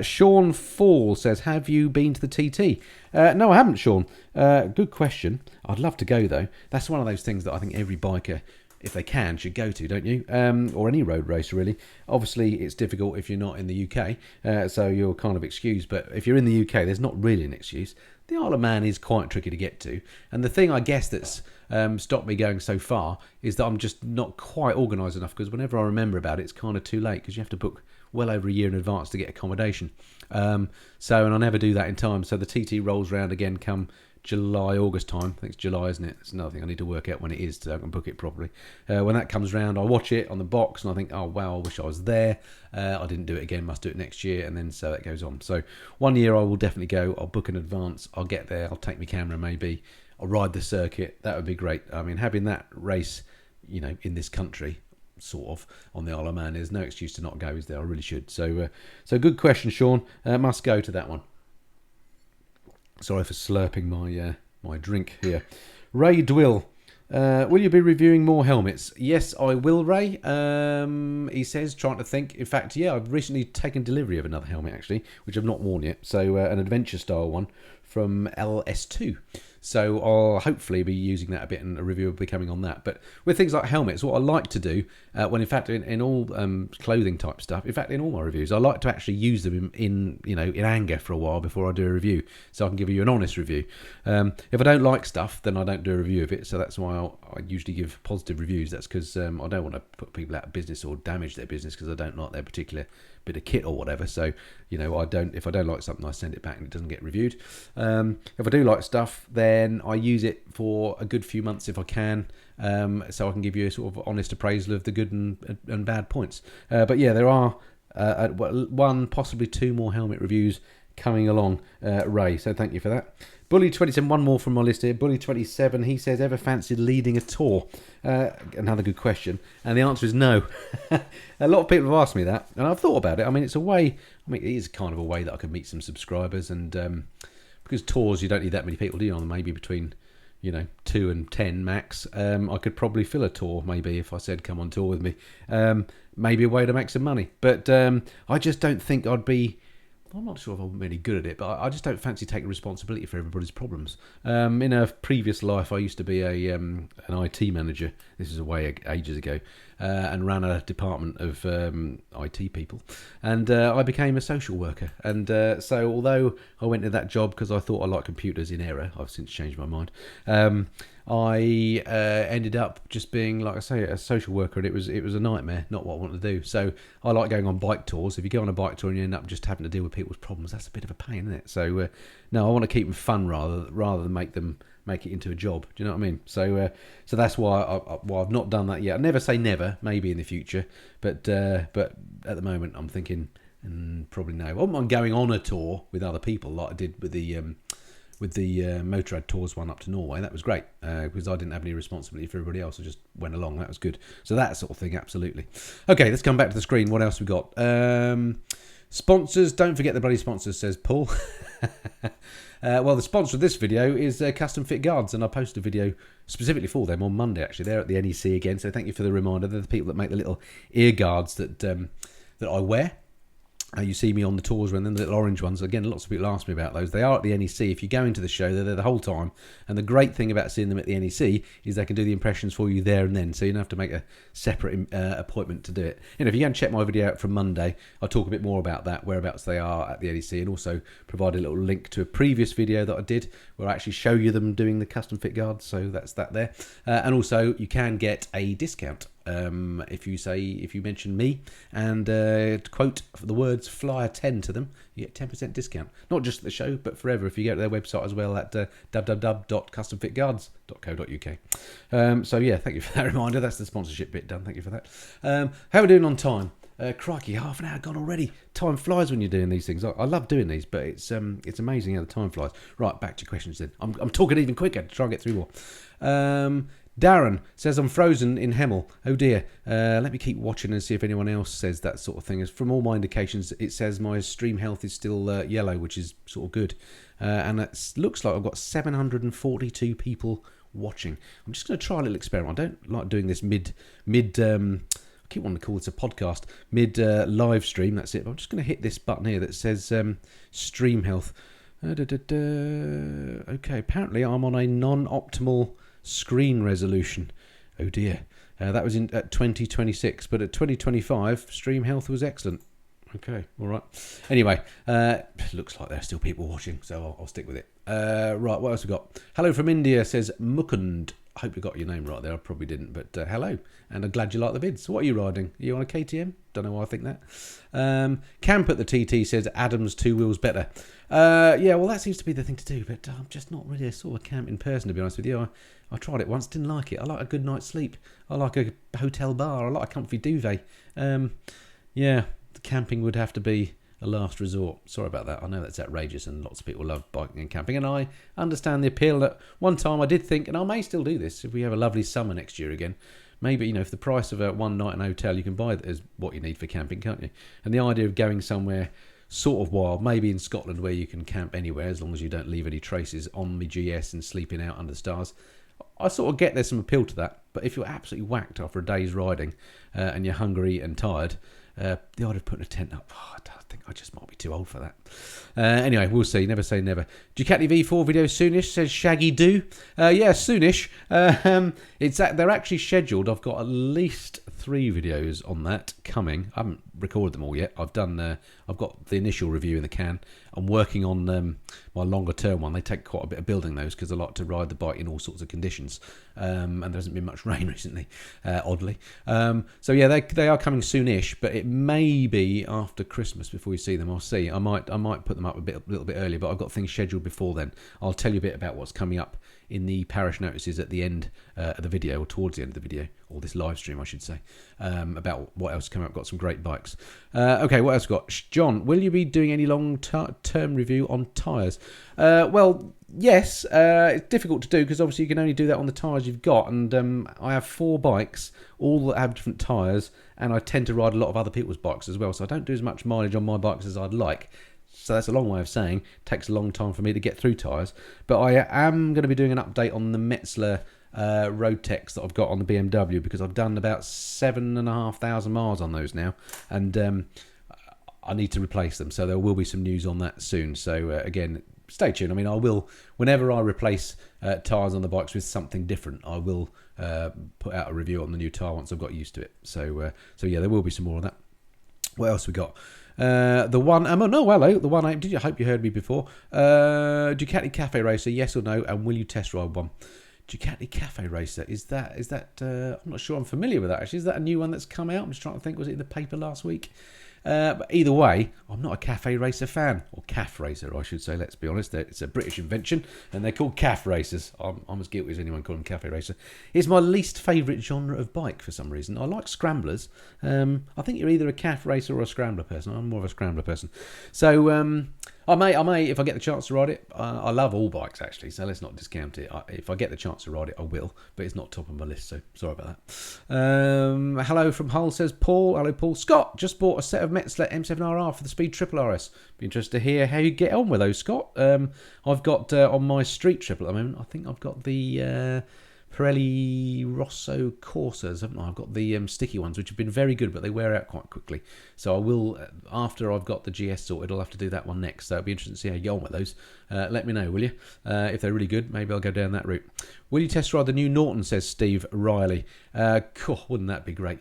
Sean Fall says, have you been to the TT? No, I haven't, Sean. Good question. I'd love to go, though. That's one of those things that I think every biker, if they can, should go to, don't you? Or any road race, really. Obviously, it's difficult if you're not in the UK, so you're kind of excused. But if you're in the UK, there's not really an excuse. The Isle of Man is quite tricky to get to. And the thing, I guess, that's stopped me going so far is that I'm just not quite organised enough, because whenever I remember about it, it's kind of too late, because you have to book well over a year in advance to get accommodation. And I never do that in time. So the TT rolls round again come July, August time. I think it's July, isn't it? It's another thing I need to work out when it is so I can book it properly. When that comes round, I watch it on the box and I think, oh wow, I wish I was there. I didn't do it again, must do it next year, and then so that goes on. So 1 year I will definitely go. I'll book in advance. I'll get there. I'll take my camera maybe. I'll ride the circuit. That would be great. I mean, having that race, in this country, sort of on the Isle of Man, there's no excuse to not go, is there? I really should. So good question, Sean. Must go to that one. Sorry for slurping my drink here. Ray Dwill, will you be reviewing more helmets? Yes, I will, Ray. He says, trying to think. In fact, yeah, I've recently taken delivery of another helmet, actually, which I've not worn yet. So an adventure style one from LS2. So I'll hopefully be using that a bit, and a review will be coming on that. But with things like helmets, what I like to do, when in fact in all clothing type stuff, in fact in all my reviews, I like to actually use them in anger for a while before I do a review, so I can give you an honest review. If I don't like stuff, then I don't do a review of it. So that's why I usually give positive reviews. That's because I don't want to put people out of business or damage their business because I don't like their particular bit of kit or whatever. So if I don't like something, I send it back and it doesn't get reviewed. If I do like stuff, then I use it for a good few months if I can, so I can give you a sort of honest appraisal of the good and bad points. But yeah, there are one, possibly two more helmet reviews coming along, Ray, so thank you for that. Bully27, one more from my list here. Bully27, he says, ever fancied leading a tour? Another good question, and the answer is no. A lot of people have asked me that, and I've thought about it. I mean, it's a way, it is kind of a way that I could meet some subscribers, and because tours, you don't need that many people, do you? Maybe between 2 and 10 max. I could probably fill a tour, maybe, if I said come on tour with me. Maybe a way to make some money, but I just don't think I'm not sure if I'm really good at it, but I just don't fancy taking responsibility for everybody's problems. In a previous life, I used to be an IT manager. This is ages ago, and ran a department of IT people. And I became a social worker. And so although I went to that job because I thought I liked computers in error, I've since changed my mind. I ended up just being, like I say, a social worker, and it was a nightmare, not what I wanted to do. So I like going on bike tours. If you go on a bike tour and you end up just having to deal with people's problems, that's a bit of a pain, isn't it? So no, I want to keep them fun rather than make it into a job. Do you know what I mean? So that's why I've not done that yet. I never say never, maybe in the future, but at the moment I'm thinking probably no. I wouldn't mind going on a tour with other people like I did with the Motorrad Tours one up to Norway. That was great because I didn't have any responsibility for everybody else. I just went along. That was good. So that sort of thing, absolutely. Okay, let's come back to the screen. What else we got? Sponsors. Don't forget the bloody sponsors, says Paul. Well, the sponsor of this video is Custom Fit Guards, and I posted a video specifically for them on Monday, actually. They're at the NEC again, so thank you for the reminder. They're the people that make the little ear guards that I wear. You see me on the tours when the little orange ones. Again, lots of people ask me about those. They are at the NEC. If you go into the show, they're there the whole time. And the great thing about seeing them at the NEC is they can do the impressions for you there and then. So you don't have to make a separate appointment to do it. If you go and check my video out from Monday, I'll talk a bit more about that, whereabouts they are at the NEC, and also provide a little link to a previous video that I did where I actually show you them doing the custom fit guards. So that's that there. And also, you can get a discount. If you mention me and quote the words flyer10 to them, you get 10% discount. Not just at the show, but forever if you go to their website as well at www.customfitguards.co.uk. So yeah, thank you for that reminder. That's the sponsorship bit done. Thank you for that. How are we doing on time? Crikey, half an hour gone already. Time flies when you're doing these things. I love doing these, but it's amazing how the time flies. Right, back to your questions then. I'm talking even quicker to try and get through more. Darren says, I'm frozen in Hemel. Oh dear. Let me keep watching and see if anyone else says that sort of thing. As from all my indications, it says my stream health is still yellow, which is sort of good. And it looks like I've got 742 people watching. I'm just going to try a little experiment. I don't like doing this mid I keep wanting to call this a podcast, mid live stream. That's it. I'm just going to hit this button here that says stream health. Okay, apparently I'm on a non-optimal screen resolution. Oh dear. That was at 2026, but at 2025 stream health was excellent. Okay, all right. Anyway, looks like there's still people watching, so I'll stick with it. Right, what else we got? Hello from India, says Mukund. I hope you got your name right there. I probably didn't, but hello, and I'm glad you like the vids. What are you riding? Are you on a KTM? Don't know why I think that. Camp at the TT says Adam's two wheels better. Yeah, well, that seems to be the thing to do, but I'm just not really a sort of camping person, to be honest with you. I tried it once, didn't like it. I like a good night's sleep. I like a hotel bar. I like a comfy duvet. Yeah, the camping would have to be a last resort. Sorry about that. I know that's outrageous and lots of people love biking and camping, and I understand the appeal. At one time I did think, and I may still do this if we have a lovely summer next year again, maybe, if the price of a one night in a hotel, you can buy that as what you need for camping, can't you? And the idea of going somewhere sort of wild, maybe in Scotland where you can camp anywhere as long as you don't leave any traces on the GS and sleeping out under the stars, I sort of get there's some appeal to that. But if you're absolutely whacked after a day's riding and you're hungry and tired, the idea of putting a tent up, think I just might be too old for that. Anyway, we'll see. Never say never. Ducati V4 video soonish, says Shaggy Do. Yeah, soonish. They're actually scheduled. I've got at least 3 videos on that coming. I haven't recorded them all yet. I've got the initial review in the can. I'm working on my longer term one. They take quite a bit of building those because I like to ride the bike in all sorts of conditions. And there hasn't been much rain recently, oddly. So yeah, they are coming soonish, but it may be after Christmas before you see them. I'll see. I might put them up a little bit earlier, but I've got things scheduled before then. I'll tell you a bit about what's coming up in the Parish Notices at the end of the video, or towards the end of the video, or this live stream, I should say, about what else is coming up. Got some great bikes. Okay, what else got? John, will you be doing any long-term review on tyres? Well, yes. It's difficult to do because obviously you can only do that on the tyres you've got, and I have 4 bikes, all that have different tyres, and I tend to ride a lot of other people's bikes as well, so I don't do as much mileage on my bikes as I'd like. So that's a long way of saying it takes a long time for me to get through tyres. But I am going to be doing an update on the Metzler Road Techs that I've got on the BMW, because I've done about 7,500 miles on those now, and I need to replace them. So there will be some news on that soon. So again, stay tuned. I mean, I will, whenever I replace tyres on the bikes with something different, I will put out a review on the new tyre once I've got used to it. So yeah, there will be some more of that. What else we got? The 1.8. Did you hope you heard me before? Ducati Cafe Racer, yes or no? And will you test ride one? Ducati Cafe Racer, is that? I'm not sure. I'm familiar with that actually. Is that a new one that's come out? I'm just trying to think. Was it in the paper last week? But either way, I'm not a Cafe Racer fan, or calf racer, I should say. Let's be honest, it's a British invention, and they're called calf racers. I'm as guilty as anyone calling them Cafe Racer. It's my least favourite genre of bike for some reason. I like scramblers. I think you're either a calf racer or a scrambler person. I'm more of a scrambler person. So I may, if I get the chance to ride it. I love all bikes actually, so let's not discount it. If I get the chance to ride it, I will, but it's not top of my list, so sorry about that. Hello from Hull, says Paul. Hello, Paul. Scott, just bought a set of Metzler M7RR for the Speed Triple RS. Be interested to hear how you get on with those, Scott. I've got on my street triple at the moment, I think I've got the Pirelli Rosso Corsas, haven't I? I've got the sticky ones, which have been very good, but they wear out quite quickly. So I will, after I've got the GS sorted, I'll have to do that one next. So it'll be interesting to see how you get on with those. Let me know, will you? If they're really good, maybe I'll go down that route. Will you test ride the new Norton, says Steve Riley. Cool, wouldn't that be great?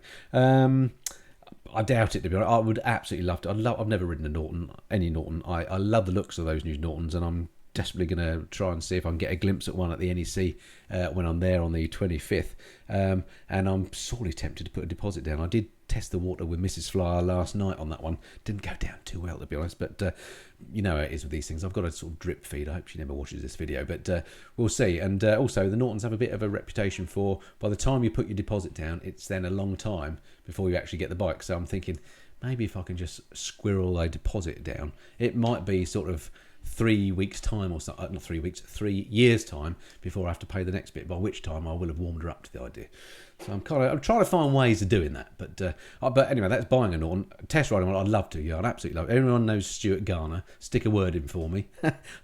I doubt it, to be honest. I would absolutely love to. I've never ridden a Norton, any Norton. I love the looks of those new Nortons, and I'm desperately going to try and see if I can get a glimpse at one at the NEC when I'm there on the 25th. And I'm sorely tempted to put a deposit down. I did test the water with Mrs. Flyer last night on that one. Didn't go down too well, to be honest, but you know how it is with these things. I've got a sort of drip feed. I hope she never watches this video, but we'll see. And also, the Nortons have a bit of a reputation for, by the time you put your deposit down, it's then a long time before you actually get the bike. So I'm thinking, maybe if I can just squirrel a deposit down, it might be sort of 3 weeks time or something, not 3 weeks, 3 years time before I have to pay the next bit, by which time I will have warmed her up to the idea. So I'm trying to find ways of doing that, but anyway, that's buying a Norton. Test riding one, I'd love to. Yeah, I'd absolutely love it. Everyone knows Stuart Garner. Stick a word in for me.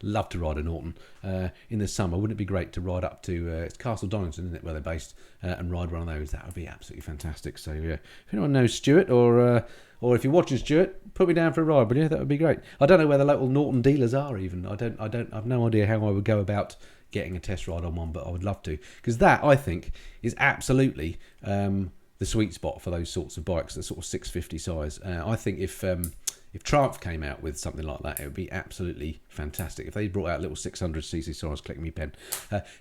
Love to ride a Norton in the summer. Wouldn't it be great to ride up to it's Castle Donington, isn't it, where they're based, and ride one of those? That would be absolutely fantastic. So yeah, if anyone knows Stuart, or if you're watching Stuart, put me down for a ride, will you? That would be great. I don't know where the local Norton dealers are even. I've no idea how I would go about getting a test ride on one, but I would love to, because that, I think, is absolutely the sweet spot for those sorts of bikes, the sort of 650 size. I think if Triumph came out with something like that, it would be absolutely fantastic. If they brought out a little 600cc, sorry, I was clicking my pen.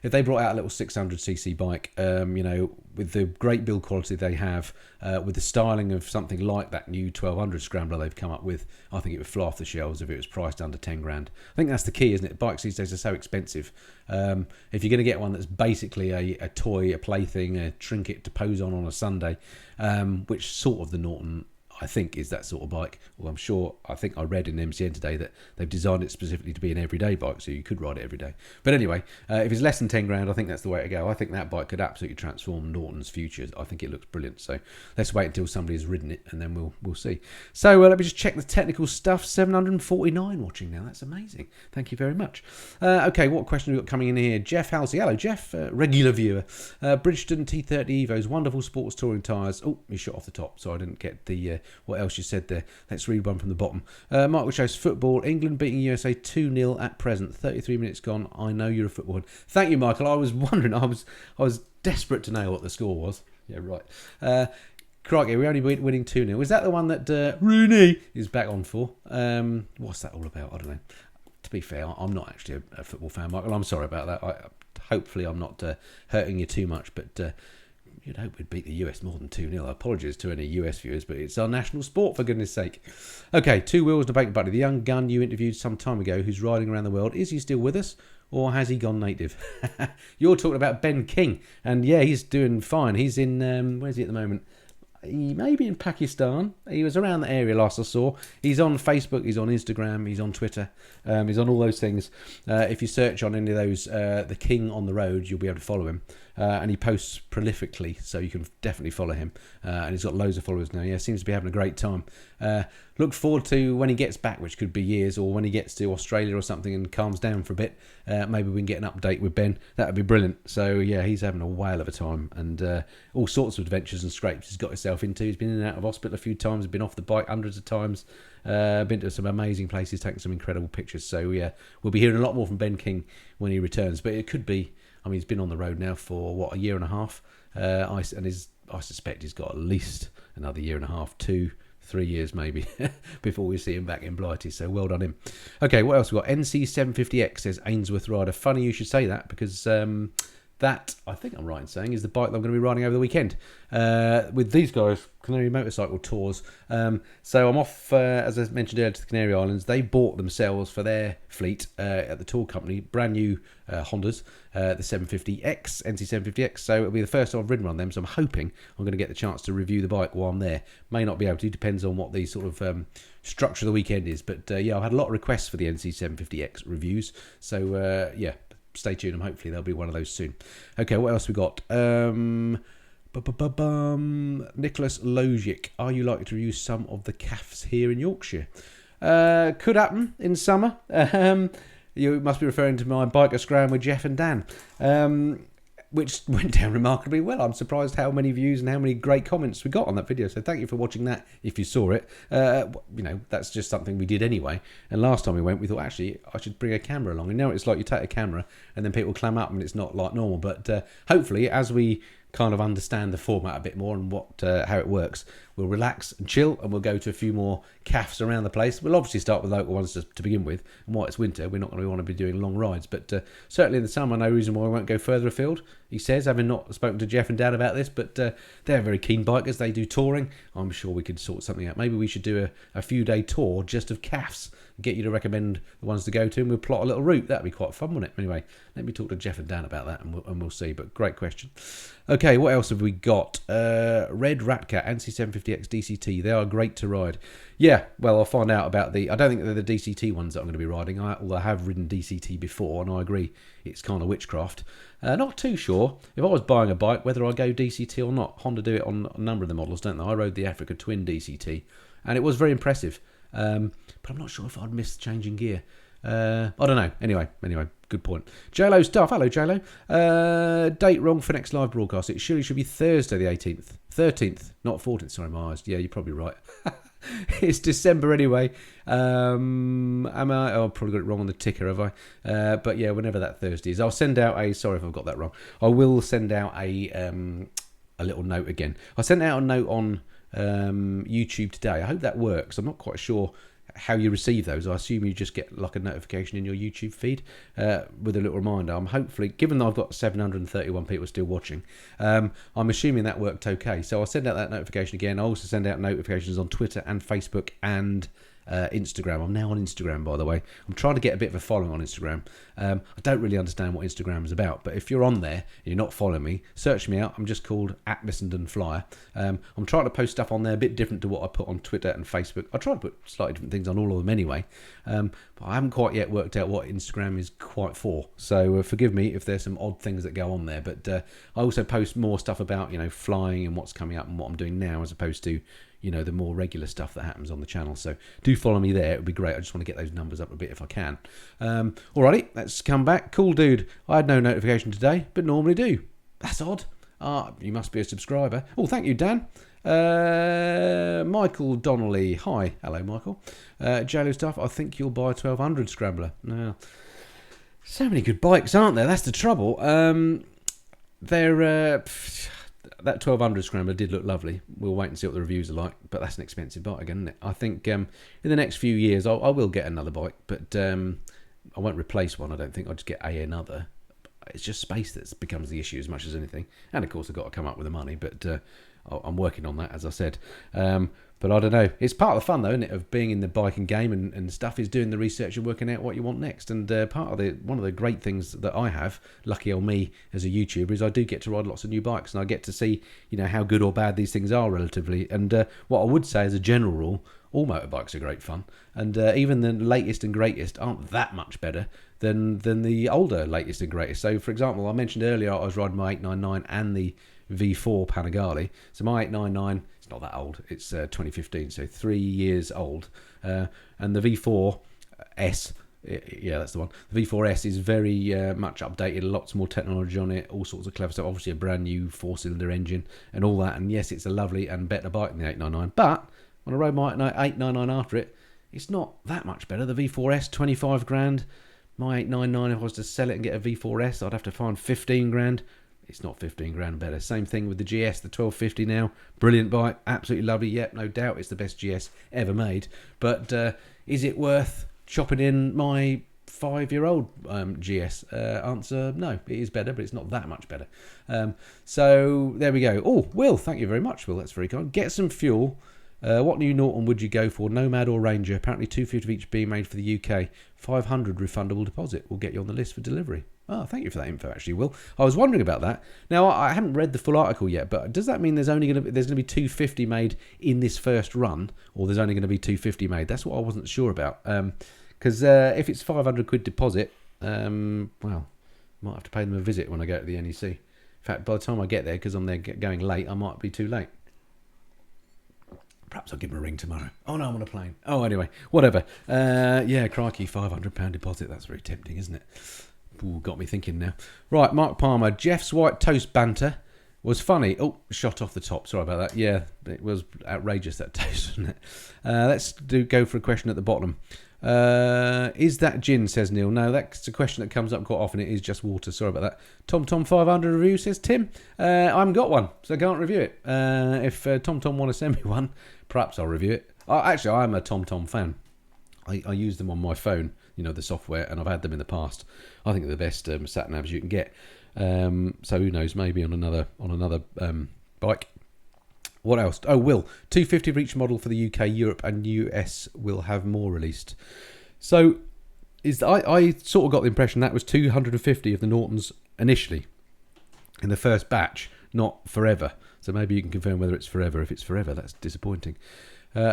If they brought out a little 600cc bike, you know, with the great build quality they have, with the styling of something like that new 1200 Scrambler they've come up with, I think it would fly off the shelves if it was priced under 10 grand. I think that's the key, isn't it? Bikes these days are so expensive. If you're going to get one that's basically a toy, a plaything, a trinket to pose on a Sunday, which sort of the Norton, I think, is that sort of bike. Well, I think I read in MCN today that they've designed it specifically to be an everyday bike, so you could ride it every day. But anyway, if it's less than 10 grand, I think that's the way to go. I think that bike could absolutely transform Norton's future. I think it looks brilliant. So let's wait until somebody has ridden it, and then we'll see. So let me just check the technical stuff. 749 watching now. That's amazing. Thank you very much. Okay, what question have we got coming in here? Jeff Halsey. Hello, Jeff. Regular viewer. Bridgestone T30 Evos, wonderful sports touring tyres. Oh, you shot off the top, so I didn't get the what else you said there. Let's read one from the bottom. Michael shows football. England beating USA 2-0 at present. 33 minutes gone. I know you're a footballer. Thank you, Michael. I was wondering. I was desperate to know what the score was. Yeah, right. Crikey, we're only winning 2-0. Is that the one that Rooney is back on for? What's that all about? I don't know. To be fair, I'm not actually a football fan, Michael. I'm sorry about that. Hopefully I'm not hurting you too much, but you'd hope we'd beat the US more than 2-0. Apologies to any US viewers, but it's our national sport, for goodness sake. Okay, two wheels and a bacon buddy. The young gun you interviewed some time ago who's riding around the world, is he still with us? Or has he gone native? You're talking about Ben King. And yeah, he's doing fine. He's in, where's he at the moment? He may be in Pakistan. He was around the area last I saw. He's on Facebook, he's on Instagram, he's on Twitter, he's on all those things. If you search on any of those, The King on the Road, you'll be able to follow him. And he posts prolifically, so you can definitely follow him. And he's got loads of followers now. Yeah, seems to be having a great time. Look forward to when he gets back, which could be years, or when he gets to Australia or something and calms down for a bit. Maybe we can get an update with Ben. That would be brilliant. So yeah, he's having a whale of a time, and all sorts of adventures and scrapes he's got himself into. He's been in and out of hospital a few times, been off the bike hundreds of times, been to some amazing places, taken some incredible pictures. So yeah, we'll be hearing a lot more from Ben King when he returns. But it could be, I mean, he's been on the road now for a year and a half. I suspect he's got at least another year and a half, 2-3 years maybe, before we see him back in Blighty. So well done him. Okay, what else we got? Nc750x says Ainsworth rider. Funny you should say that, because that, I think I'm right in saying, is the bike that I'm going to be riding over the weekend with these guys, Canary Motorcycle Tours. So I'm off, as I mentioned earlier, to the Canary Islands. They bought themselves for their fleet at the tour company brand new Hondas, the 750X, Nc750X. So it'll be the first time I've ridden one of them. So I'm hoping I'm going to get the chance to review the bike while I'm there. May not be able to, depends on what the sort of structure of the weekend is. But yeah, I've had a lot of requests for the Nc750X reviews. So yeah, stay tuned, and hopefully there'll be one of those soon. Okay, what else we got? Nicholas Logic. Are you likely to review some of the calves here in Yorkshire? Could happen in summer. You must be referring to my biker scram with Jeff and Dan, which went down remarkably well. I'm surprised how many views and how many great comments we got on that video. So thank you for watching that if you saw it. You know, that's just something we did anyway. And last time we went, we thought, actually, I should bring a camera along. And now it's like you take a camera and then people clam up and it's not like normal. But hopefully, as we kind of understand the format a bit more and what how it works, we'll relax and chill, and we'll go to a few more calves around the place. We'll obviously start with local ones to begin with, and while it's winter, we're not going to want to be doing long rides, but certainly in the summer, no reason why we won't go further afield, he says, having not spoken to Jeff and Dan about this, but they're very keen bikers. They do touring. I'm sure we could sort something out. Maybe we should do a few day tour just of calves, get you to recommend the ones to go to, and we'll plot a little route. That'd be quite fun, wouldn't it? Anyway, let me talk to Jeff and Dan about that, and we'll see. But great question. Okay, what else have we got? Red Rat Cat Nc750x Dct. They are great to ride. Yeah, well, I'll find out about the... I don't think they're the DCT ones that I'm going to be riding. Although I have ridden DCT before, and I agree it's kind of witchcraft. Not too sure. If I was buying a bike, whether I go DCT or not. Honda do it on a number of the models, don't they? I rode the Africa Twin DCT, and it was very impressive. But I'm not sure if I'd miss changing gear. I don't know. Anyway, good point. JLo stuff. Hello, JLo. Date wrong for next live broadcast. It surely should be Thursday the 18th. 13th, not 14th. Sorry, my eyes. Yeah, you're probably right. It's December anyway. Am I? Oh, I've probably got it wrong on the ticker, have I? But yeah, whenever that Thursday is, I'll send out a... Sorry if I've got that wrong. I will send out a little note again. I sent out a note on YouTube today. I hope that works. I'm not quite sure how you receive those. I assume you just get like a notification in your YouTube feed with a little reminder. I'm hopefully, given that I've got 731 people still watching, I'm assuming that worked okay. So I'll send out that notification again. I'll also send out notifications on Twitter and Facebook and Instagram. I'm now on Instagram, by the way. I'm trying to get a bit of a following on Instagram. I don't really understand what Instagram is about, but if you're on there and you're not following me, search me out. I'm just called @Missenden Flyer. I'm trying to post stuff on there a bit different to what I put on Twitter and Facebook. I try to put slightly different things on all of them anyway, but I haven't quite yet worked out what Instagram is quite for. So forgive me if there's some odd things that go on there, but I also post more stuff about, you know, flying and what's coming up and what I'm doing now, as opposed to, you know, the more regular stuff that happens on the channel. So do follow me there. It would be great. I just want to get those numbers up a bit if I can. Alrighty, let's come back. Cool dude. I had no notification today, but normally do. That's odd. Ah, you must be a subscriber. Oh, thank you, Dan. Michael Donnelly. Hi. Hello, Michael. JLo Stuff. I think you'll buy a 1200 Scrambler. No. So many good bikes, aren't there? That's the trouble. That 1200 Scrambler did look lovely. We'll wait and see what the reviews are like. But that's an expensive bike again, isn't it? I think in the next few years, I will get another bike. But I won't replace one, I don't think. I'll just get another. It's just space that becomes the issue as much as anything. And, of course, I've got to come up with the money. But I'm working on that, as I said. But I don't know. It's part of the fun, though, isn't it, of being in the biking game and stuff, is doing the research and working out what you want next. And one of the great things that I have, lucky on me as a YouTuber, is I do get to ride lots of new bikes, and I get to see, how good or bad these things are relatively. And what I would say as a general rule, all motorbikes are great fun, and even the latest and greatest aren't that much better than the older latest and greatest. So, for example, I mentioned earlier I was riding my 899 and the V4 Panigale. So my 899, it's not that old, it's 2015, so 3 years old, and the V4S, yeah, that's the one. The V4S is very much updated, lots more technology on it, all sorts of clever stuff. Obviously a brand new 4-cylinder engine and all that, and yes, it's a lovely and better bike than the 899, but when I rode my 899 after it, it's not that much better. The V4S, 25 grand. My 899, if I was to sell it and get a V4S, I'd have to find 15 grand. It's not 15 grand better. Same thing with the GS, the 1250 now. Brilliant bike, absolutely lovely. Yep, no doubt it's the best GS ever made. But is it worth chopping in my 5-year-old GS? Answer, no. It is better, but it's not that much better. So there we go. Oh, Will, thank you very much, Will. That's very kind. Get some fuel. What new Norton would you go for? Nomad or Ranger? Apparently 250 of each being made for the UK. 500 refundable deposit. We'll get you on the list for delivery. Oh, thank you for that info, actually, Will. I was wondering about that. Now, I haven't read the full article yet, but does that mean there's going to be 250 made in this first run, or there's only going to be 250 made? That's what I wasn't sure about. Because if it's 500 quid deposit, well, might have to pay them a visit when I go to the NEC. In fact, by the time I get there, because I'm there going late, I might be too late. Perhaps I'll give him a ring tomorrow. Oh, no, I'm on a plane. Oh, anyway, whatever. Yeah, crikey, £500 deposit. That's very tempting, isn't it? Ooh, got me thinking now. Right, Mark Palmer. Jeff's white toast banter was funny. Oh, shot off the top. Sorry about that. Yeah, it was outrageous, that toast, wasn't it? Let's go for a question at the bottom. Is that gin, says Neil. No, that's a question that comes up quite often. It is just water. Sorry about that. Tom 500 review, says Tim. I haven't got one, so I can't review it. If Tom want to send me one, perhaps I'll review it. Actually, I am a Tom fan. I use them on my phone, the software, and I've had them in the past. I think they're the best sat navs you can get. So who knows? Maybe on another bike. What else? Oh, Will. 250 for each model for the UK, Europe, and US will have more released. So I sort of got the impression that was 250 of the Nortons initially in the first batch, not forever. So maybe you can confirm whether it's forever. If it's forever, that's disappointing.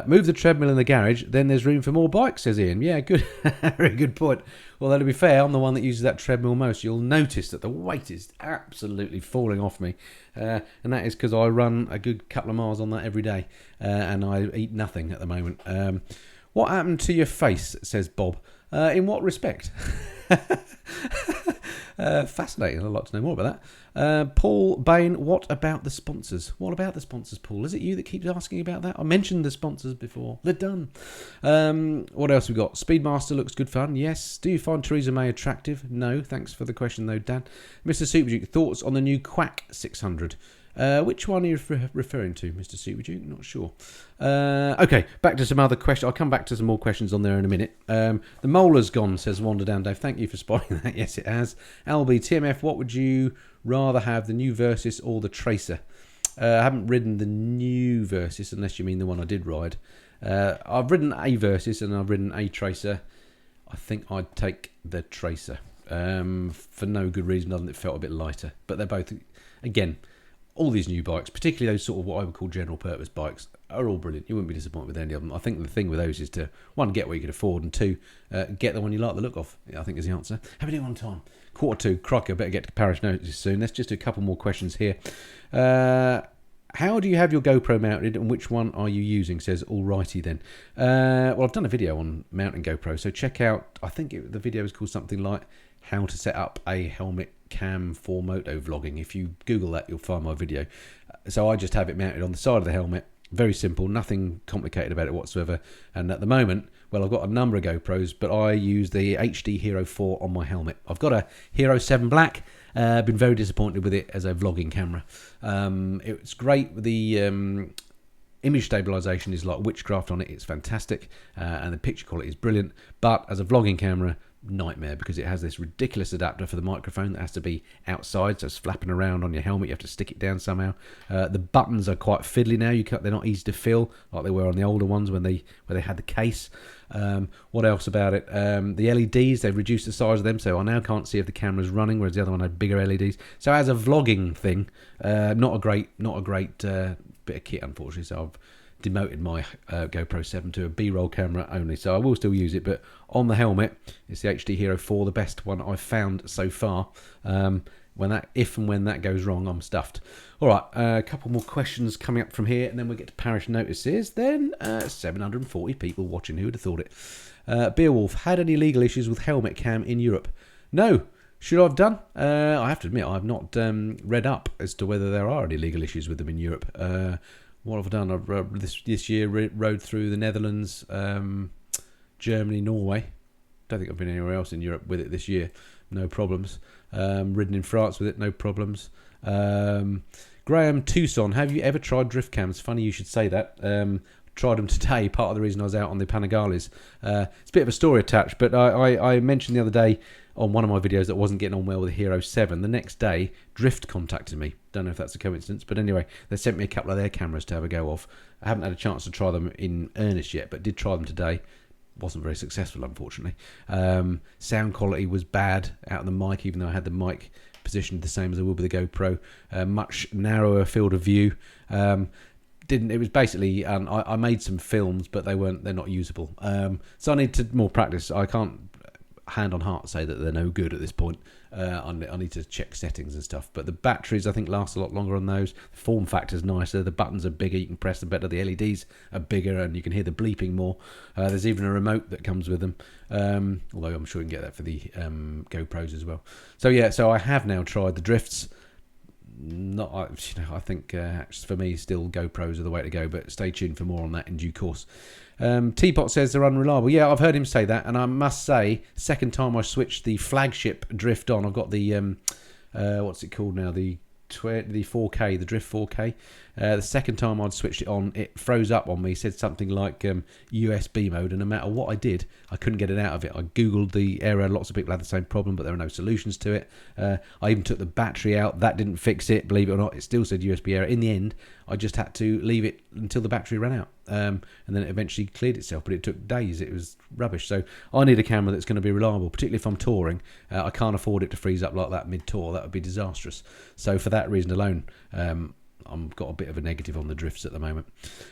Move the treadmill in the garage, then there's room for more bikes, says Ian. Yeah, good. Very good point. Although, to be fair, I'm the one that uses that treadmill most. You'll notice that the weight is absolutely falling off me. And that is because I run a good couple of miles on that every day. And I eat nothing at the moment. What happened to your face, says Bob. In what respect? Fascinating. I'd like to know more about that. Paul Bain, what about the sponsors? What about the sponsors, Paul? Is it you that keeps asking about that? I mentioned the sponsors before. They're done. What else we got? Speedmaster looks good fun. Yes. Do you find Theresa May attractive? No. Thanks for the question, though, Dan. Mr. Superduke, thoughts on the new Quack 600? Which one are you referring to, Mr. Superduke? Not sure. Okay, back to some other questions. I'll come back to some more questions on there in a minute. The molar's gone, says Wander Down Dave. Thank you for spotting that. Yes, it has. Alby, TMF, what would you rather have, the new Versys or the Tracer? I haven't ridden the new Versys, unless you mean the one I did ride. I've ridden a Versys and I've ridden a Tracer. I think I'd take the Tracer. For no good reason other than it felt a bit lighter. But they're both, again, all these new bikes, particularly those sort of what I would call general purpose bikes, are all brilliant. You wouldn't be disappointed with any of them. I think the thing with those is to, one, get what you can afford, and two, get the one you like the look of, I think is the answer. Have we done on time? 1:45. Crikey, I better get to Parish Notices soon. Let's just do a couple more questions here. How do you have your GoPro mounted, and which one are you using, says Alrighty then. Well, I've done a video on mounting GoPro, so check out, I think the video is called something like how to set up a helmet cam for moto vlogging. If you Google that, you'll find my video. So I just have it mounted on the side of the helmet. Very simple, nothing complicated about it whatsoever. And at the moment, well, I've got a number of GoPros, but I use the HD Hero 4 on my helmet. I've got a Hero 7 Black. Been very disappointed with it as a vlogging camera. It's great. The image stabilization is like witchcraft on it. It's fantastic, and the picture quality is brilliant. But as a vlogging camera, nightmare, because it has this ridiculous adapter for the microphone that has to be outside, so it's flapping around on your helmet. You have to stick it down somehow. The buttons are quite fiddly now. They're not easy to feel like they were on the older ones when they had the case. What else about it? The LEDs, they've reduced the size of them, so I now can't see if the camera's running, whereas the other one had bigger LEDs. So as a vlogging thing, not a great bit of kit, unfortunately. So I've demoted my GoPro 7 to a B-roll camera only, so I will still use it, but on the helmet it's the HD Hero 4, the best one I've found so far. If and when that goes wrong, I'm stuffed. Alright, a couple more questions coming up from here, and then we'll get to Parish Notices. Then 740 people watching, who would have thought it? Beowulf, had any legal issues with helmet cam in Europe? No. Should I have done? I have to admit, I've not read up as to whether there are any legal issues with them in Europe. What have I done? I've this year rode through the Netherlands, Germany, Norway. Don't think I've been anywhere else in Europe with it this year. No problems. Ridden in France with it, no problems. Graham Tucson, have you ever tried drift cams? Funny you should say that. Tried them today. Part of the reason I was out on the Panigales. It's a bit of a story attached, but I mentioned the other day on one of my videos that I wasn't getting on well with the Hero 7. The next day, Drift contacted me. Don't know if that's a coincidence, but anyway, they sent me a couple of their cameras to have a go of. I haven't had a chance to try them in earnest yet, but did try them today. Wasn't very successful, unfortunately. Sound quality was bad out of the mic, even though I had the mic positioned the same as I would with the GoPro. Much narrower field of view. It was basically, I made some films, but they're not usable. So I need to more practice. I can't hand on heart say that they're no good at this point. I need to check settings and stuff, but the batteries I think last a lot longer on those. The form factor's nicer, the buttons are bigger, you can press them better, the LEDs are bigger, and you can hear the bleeping more. There's even a remote that comes with them, although I'm sure you can get that for the GoPros as well. So I have now tried the drifts. I think for me still GoPros are the way to go, but stay tuned for more on that in due course. Teapot says they're unreliable. Yeah, I've heard him say that, and I must say, second time I switched the flagship drift on, I've got the what's it called now, the 4K, the Drift 4K. The second time I'd switched it on, it froze up on me, said something like USB mode, and no matter what I did, I couldn't get it out of it. I googled the error, lots of people had the same problem, but there are no solutions to it. I even took the battery out, that didn't fix it, believe it or not. It still said USB error. In the end, I just had to leave it until the battery ran out, and then it eventually cleared itself, but it took days. It was rubbish. So I need a camera that's going to be reliable, particularly if I'm touring. I can't afford it to freeze up like that mid-tour. That would be disastrous. So for that reason alone, I've got a bit of a negative on the drifts at the moment.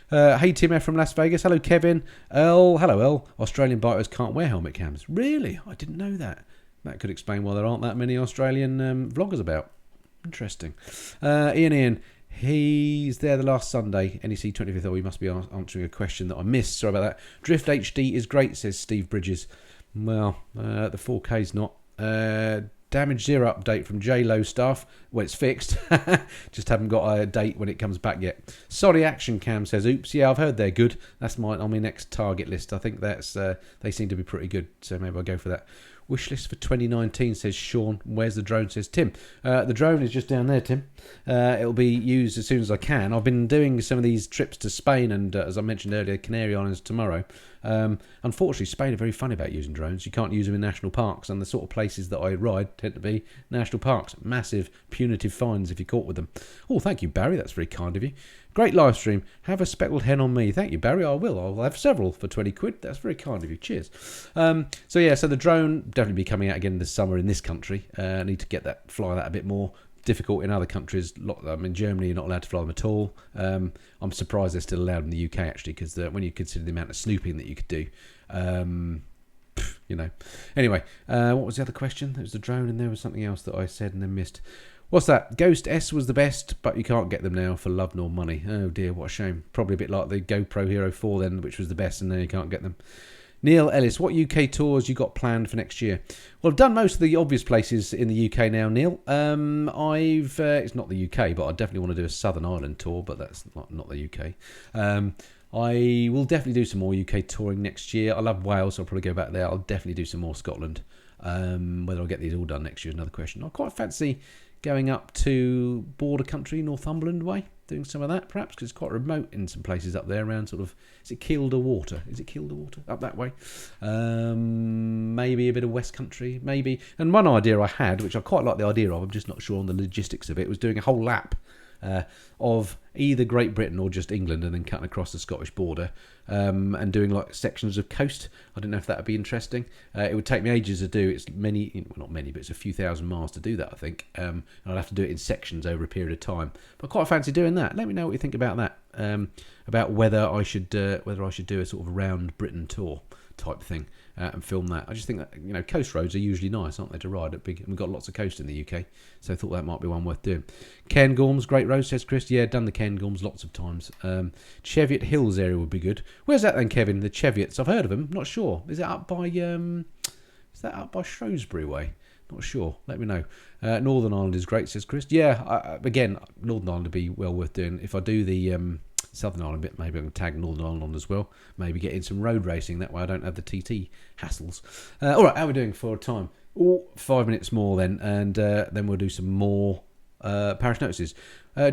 Hey Tim F from Las Vegas. Hello Kevin. Hello Earl. Australian bikers can't wear helmet cams. Really? I didn't know that. That could explain why there aren't that many Australian vloggers about. Interesting. Ian. He's there the last Sunday, NEC 25th. Oh, he must be answering a question that I missed. Sorry about that. Drift HD is great, says Steve Bridges. Well, the 4K's not. Damage Zero update from J-Lo staff. Well, it's fixed. Just haven't got a date when it comes back yet. Sorry, Action Cam says, oops, yeah, I've heard they're good. That's on my next target list. I think that's they seem to be pretty good, so maybe I'll go for that. Wish list for 2019, says Sean. Where's the drone, says Tim. The drone is just down there, Tim. It'll be used as soon as I can. I've been doing some of these trips to Spain and, as I mentioned earlier, Canary Islands tomorrow. Unfortunately, Spain are very funny about using drones. You can't use them in national parks, and the sort of places that I ride tend to be national parks. Massive punitive fines if you're caught with them. Oh, thank you, Barry. That's very kind of you. Great live stream. Have a speckled hen on me. Thank you, Barry. I will. I'll have several for 20 quid. That's very kind of you. Cheers. So the drone definitely be coming out again this summer in this country. I need to fly that a bit more. Difficult in other countries. In Germany, you're not allowed to fly them at all. I'm surprised they're still allowed in the UK, actually, because when you consider the amount of snooping that you could do, Anyway, what was the other question? There was the drone, and there was something else that I said and then missed. What's that? Ghost S was the best, but you can't get them now for love nor money. Oh dear, what a shame. Probably a bit like the GoPro Hero 4 then, which was the best, and now you can't get them. Neil Ellis, what UK tours you got planned for next year? Well, I've done most of the obvious places in the UK now, Neil. It's not the UK, but I definitely want to do a Southern Ireland tour, but that's not the UK. I will definitely do some more UK touring next year. I love Wales, so I'll probably go back there. I'll definitely do some more Scotland. Whether I'll get these all done next year is another question. I quite fancy going up to border country, Northumberland way, doing some of that perhaps, because it's quite remote in some places up there around sort of, is it Kielder Water? Up that way? Maybe a bit of West Country, maybe. And one idea I had, which I quite like the idea of, I'm just not sure on the logistics of it, was doing a whole lap of either Great Britain or just England and then cutting across the Scottish border and doing like sections of coast. I don't know if that would be interesting. It would take me ages to do. It's not many, but it's a few thousand miles to do that, I think. And I'd have to do it in sections over a period of time. But I quite fancy doing that. Let me know what you think about that. About whether I should do a sort of round Britain tour type thing and film that. I just think that coast roads are usually nice, aren't they, to ride at big, and we've got lots of coast in the UK, so I thought that might be one worth doing. Cairngorms, great road, says Chris. Yeah, done the Cairngorms lots of times. Cheviot Hills area would be good. Where's that then, Kevin? The Cheviots, I've heard of them, not sure. Is that up by Shrewsbury way? Not sure. Let me know. Northern Ireland is great, says Chris. Yeah, again, Northern Ireland would be well worth doing. If I do the Southern Ireland bit, maybe I can tag Northern Ireland on as well. Maybe get in some road racing. That way I don't have the TT hassles. All right, how are we doing for time? 5 minutes more then, and then we'll do some more Parish Notices.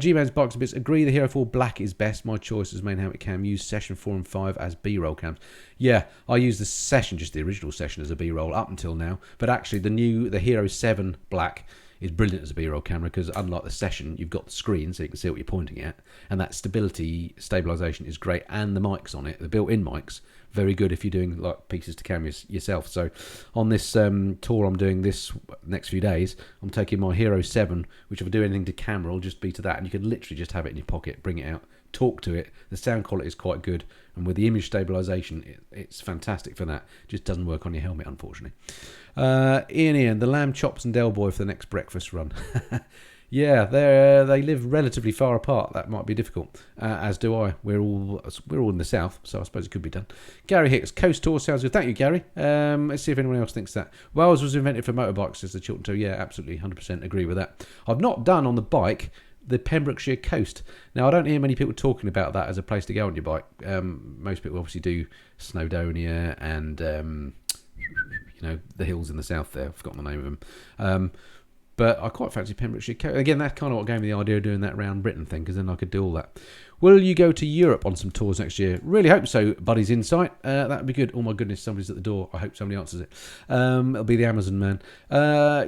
G-Man's Bikes and Bits. Agree the Hero 4 Black is best. My choice is main helmet cam. Use Session 4 and 5 as B-roll cams. Yeah, I use the Session, just the original Session, as a B-roll up until now. But actually the Hero 7 Black is brilliant as a B-roll camera, because unlike the Session, you've got the screen so you can see what you're pointing at, and that stabilization is great, and the mics on it, the built-in mics, very good if you're doing like pieces to camera yourself. So on this tour I'm doing this next few days, I'm taking my Hero 7, which if I do anything to camera will just be to that, and you can literally just have it in your pocket, bring it out, talk to it. The sound quality is quite good, and with the image stabilization it's fantastic for that. It just doesn't work on your helmet, unfortunately. Ian, the lamb chops and Del Boy for the next breakfast run. Yeah, they live relatively far apart. That might be difficult, as do I. We're all in the south, so I suppose it could be done. Gary Hicks, Coast Tour sounds good. Thank you, Gary. Let's see if anyone else thinks that. Wales was invented for motorbikes, says the Chiltern Tour. Yeah, absolutely, 100% agree with that. I've not done on the bike the Pembrokeshire coast. Now, I don't hear many people talking about that as a place to go on your bike. Most people obviously do Snowdonia and the hills in the south there. I've forgotten the name of them. But I quite fancy Pembrokeshire coast. Again, that's kind of what gave me the idea of doing that round Britain thing, because then I could do all that. Will you go to Europe on some tours next year? Really hope so, Buddy's Insight. That would be good. Oh my goodness, somebody's at the door. I hope somebody answers it. It'll be the Amazon man.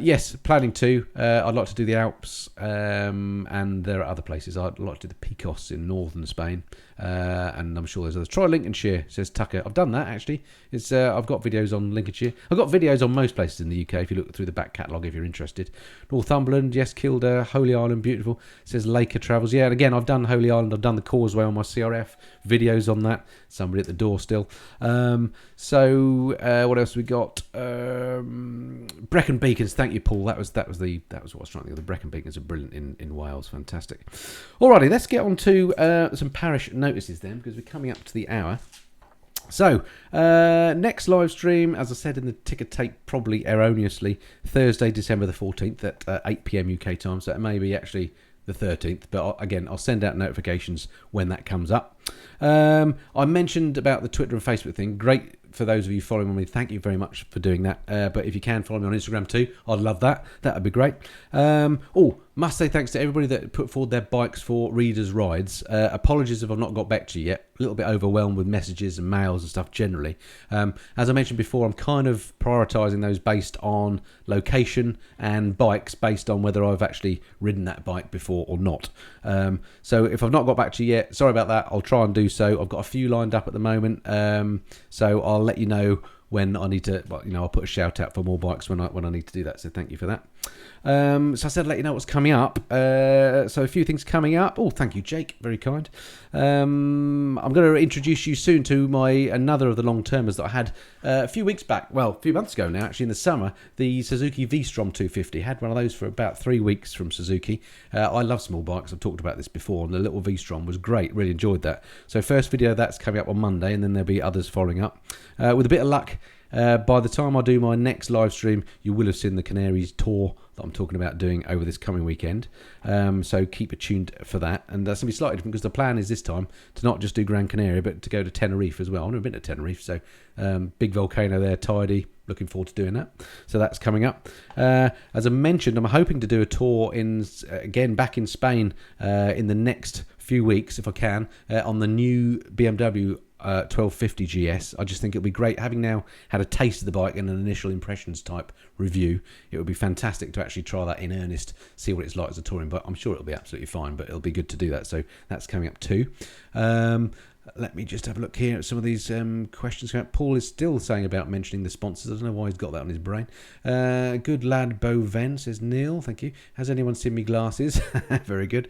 Yes, planning to. I'd like to do the Alps, and there are other places. I'd like to do the Picos in northern Spain, and I'm sure there's others. Try Lincolnshire, says Tucker. I've done that, actually. I've got videos on Lincolnshire. I've got videos on most places in the UK, if you look through the back catalogue, if you're interested. Northumberland, yes, Kildare, Holy Island, beautiful. Says Laker Travels. Yeah, and again, I've done Holy Island. I've done the Causeway on my CRF. Videos on that. Somebody at the door still. So what else we got? Brecon Beacons. Thank you, Paul. That was what I was trying to think of. The Brecon Beacons are brilliant in Wales. Fantastic. Alrighty, let's get on to some parish notices then, because we're coming up to the hour. So, next live stream, as I said in the ticker tape, probably erroneously, Thursday, December the 14th at 8 p.m. UK time. So it may be actually the 13th, but again, I'll send out notifications when that comes up. I mentioned about the Twitter and Facebook thing. Great for those of you following me. Thank you very much for doing that. But if you can follow me on Instagram too, I'd love that. That would be great. Must say thanks to everybody that put forward their bikes for Readers Rides. Apologies if I've not got back to you yet. A little bit overwhelmed with messages and mails and stuff generally. As I mentioned before, I'm kind of prioritising those based on location and bikes based on whether I've actually ridden that bike before or not. So if I've not got back to you yet, sorry about that. I'll try and do so. I've got a few lined up at the moment. So I'll let you know when I need to, well, I'll put a shout out for more bikes when I need to do that. So thank you for that. So I said I'd let you know what's coming up. So a few things coming up. Oh, thank you, Jake. Very kind. I'm going to introduce you soon to another of the long-termers that I had a few weeks back. Well, a few months ago now, actually, in the summer. The Suzuki V-Strom 250. Had one of those for about 3 weeks from Suzuki. I love small bikes. I've talked about this before, and the little V-Strom was great. Really enjoyed that. So first video, that's coming up on Monday, and then there'll be others following up. With a bit of luck, by the time I do my next live stream, you will have seen the Canaries tour that I'm talking about doing over this coming weekend. So keep it tuned for that. And that's going to be slightly different because the plan is this time to not just do Gran Canaria, but to go to Tenerife as well. I've never been to Tenerife, so big volcano there, tidy. Looking forward to doing that. So that's coming up. As I mentioned, I'm hoping to do a tour back in Spain in the next few weeks, if I can, on the new BMW 1250 GS. I just think it'll be great, having now had a taste of the bike and an initial impressions type review. It would be fantastic to actually try that in earnest, see what it's like as a touring bike. I'm sure it'll be absolutely fine, but it'll be good to do that. So that's coming up too. Let me just have a look here at some of these questions. Paul is still saying about mentioning the sponsors. I don't know why he's got that on his brain. Good lad, Boven, says Neil. Thank you. Has anyone seen me glasses? Very good.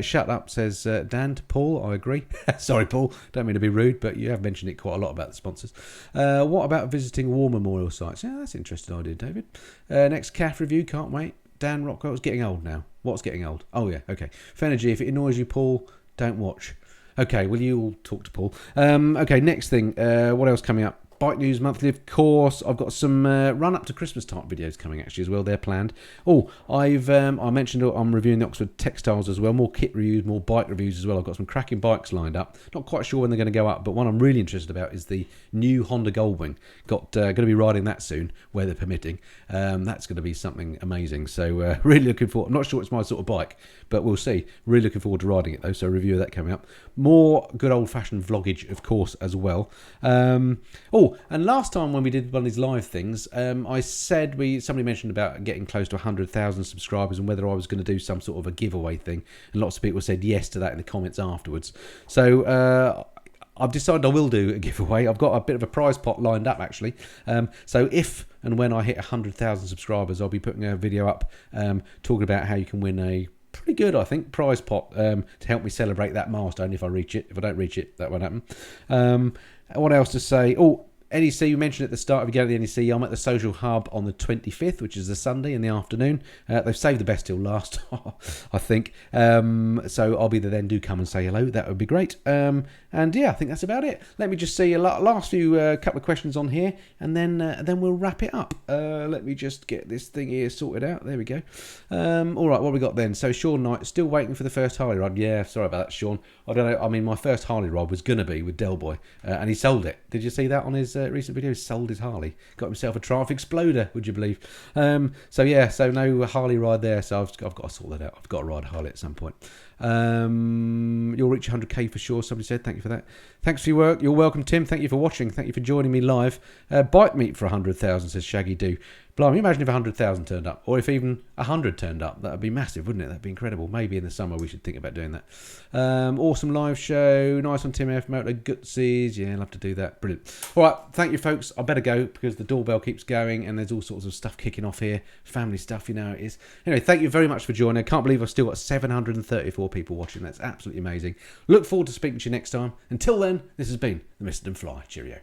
Shut up, says Dan to Paul. I agree. Sorry, Paul. Don't mean to be rude, but you have mentioned it quite a lot about the sponsors. What about visiting war memorial sites? Yeah, that's an interesting idea, David. Next CAF review. Can't wait. Dan Rockwell's getting old now. What's getting old? Oh, yeah. Okay. Fenergy, if it annoys you, Paul, don't watch. Okay, will you all talk to Paul? Okay, next thing. What else coming up? Bike News Monthly, of course. I've got some run-up to Christmas type videos coming, actually, as well. They're planned. Oh, I mentioned I'm reviewing the Oxford textiles as well. More kit reviews, more bike reviews as well. I've got some cracking bikes lined up. Not quite sure when they're going to go up, but one I'm really interested about is the new Honda Goldwing. Going to be riding that soon, weather permitting. That's going to be something amazing. So really looking forward. I'm not sure it's my sort of bike, but we'll see. Really looking forward to riding it, though. So a review of that coming up. More good old-fashioned vloggage, of course, as well. And last time when we did one of these live things, I said somebody mentioned about getting close to 100,000 subscribers and whether I was going to do some sort of a giveaway thing. And lots of people said yes to that in the comments afterwards. So I've decided I will do a giveaway. I've got a bit of a prize pot lined up, actually. So if and when I hit 100,000 subscribers, I'll be putting a video up talking about how you can win a pretty good, I think, prize pot to help me celebrate that milestone if I reach it. If I don't reach it, that won't happen. What else to say? Oh, NEC, you mentioned at the start, if you go to the NEC, I'm at the Social Hub on the 25th, which is a Sunday in the afternoon. They've saved the best till last, I think. So I'll be there then. Do come and say hello. That would be great. And yeah, I think that's about it. Let me just see a last few couple of questions on here, and then we'll wrap it up. Let me just get this thing here sorted out. There we go. All right, what have we got then? So Sean Knight, still waiting for the first Harley ride. Yeah, sorry about that, Sean. I don't know. I mean, my first Harley ride was going to be with Del Boy, and he sold it. Did you see that on his recent video? He sold his Harley. Got himself a Triumph Exploder, would you believe? So yeah, so no Harley ride there. So I've got to sort that out. I've got to ride a Harley at some point. You'll reach 100k for sure, somebody said. Thank you for that. Thanks for your work. You're welcome, Tim. Thank you for watching. Thank you for joining me live. Bike meet for 100,000, says Shaggy Do. Blimey, imagine if 100,000 turned up, or if even 100 turned up. That would be massive, wouldn't it? That'd be incredible. Maybe in the summer we should think about doing that. Awesome live show. Nice one, Tim F. Motor Gutsies. Yeah, I'll have to do that. Brilliant. All right, thank you, folks. I better go because the doorbell keeps going and there's all sorts of stuff kicking off here. Family stuff, you know how it is. Anyway, thank you very much for joining. I can't believe I've still got 734 people watching. That's absolutely amazing. Look forward to speaking to you next time. Until then, this has been the Missenden Fly. Cheerio.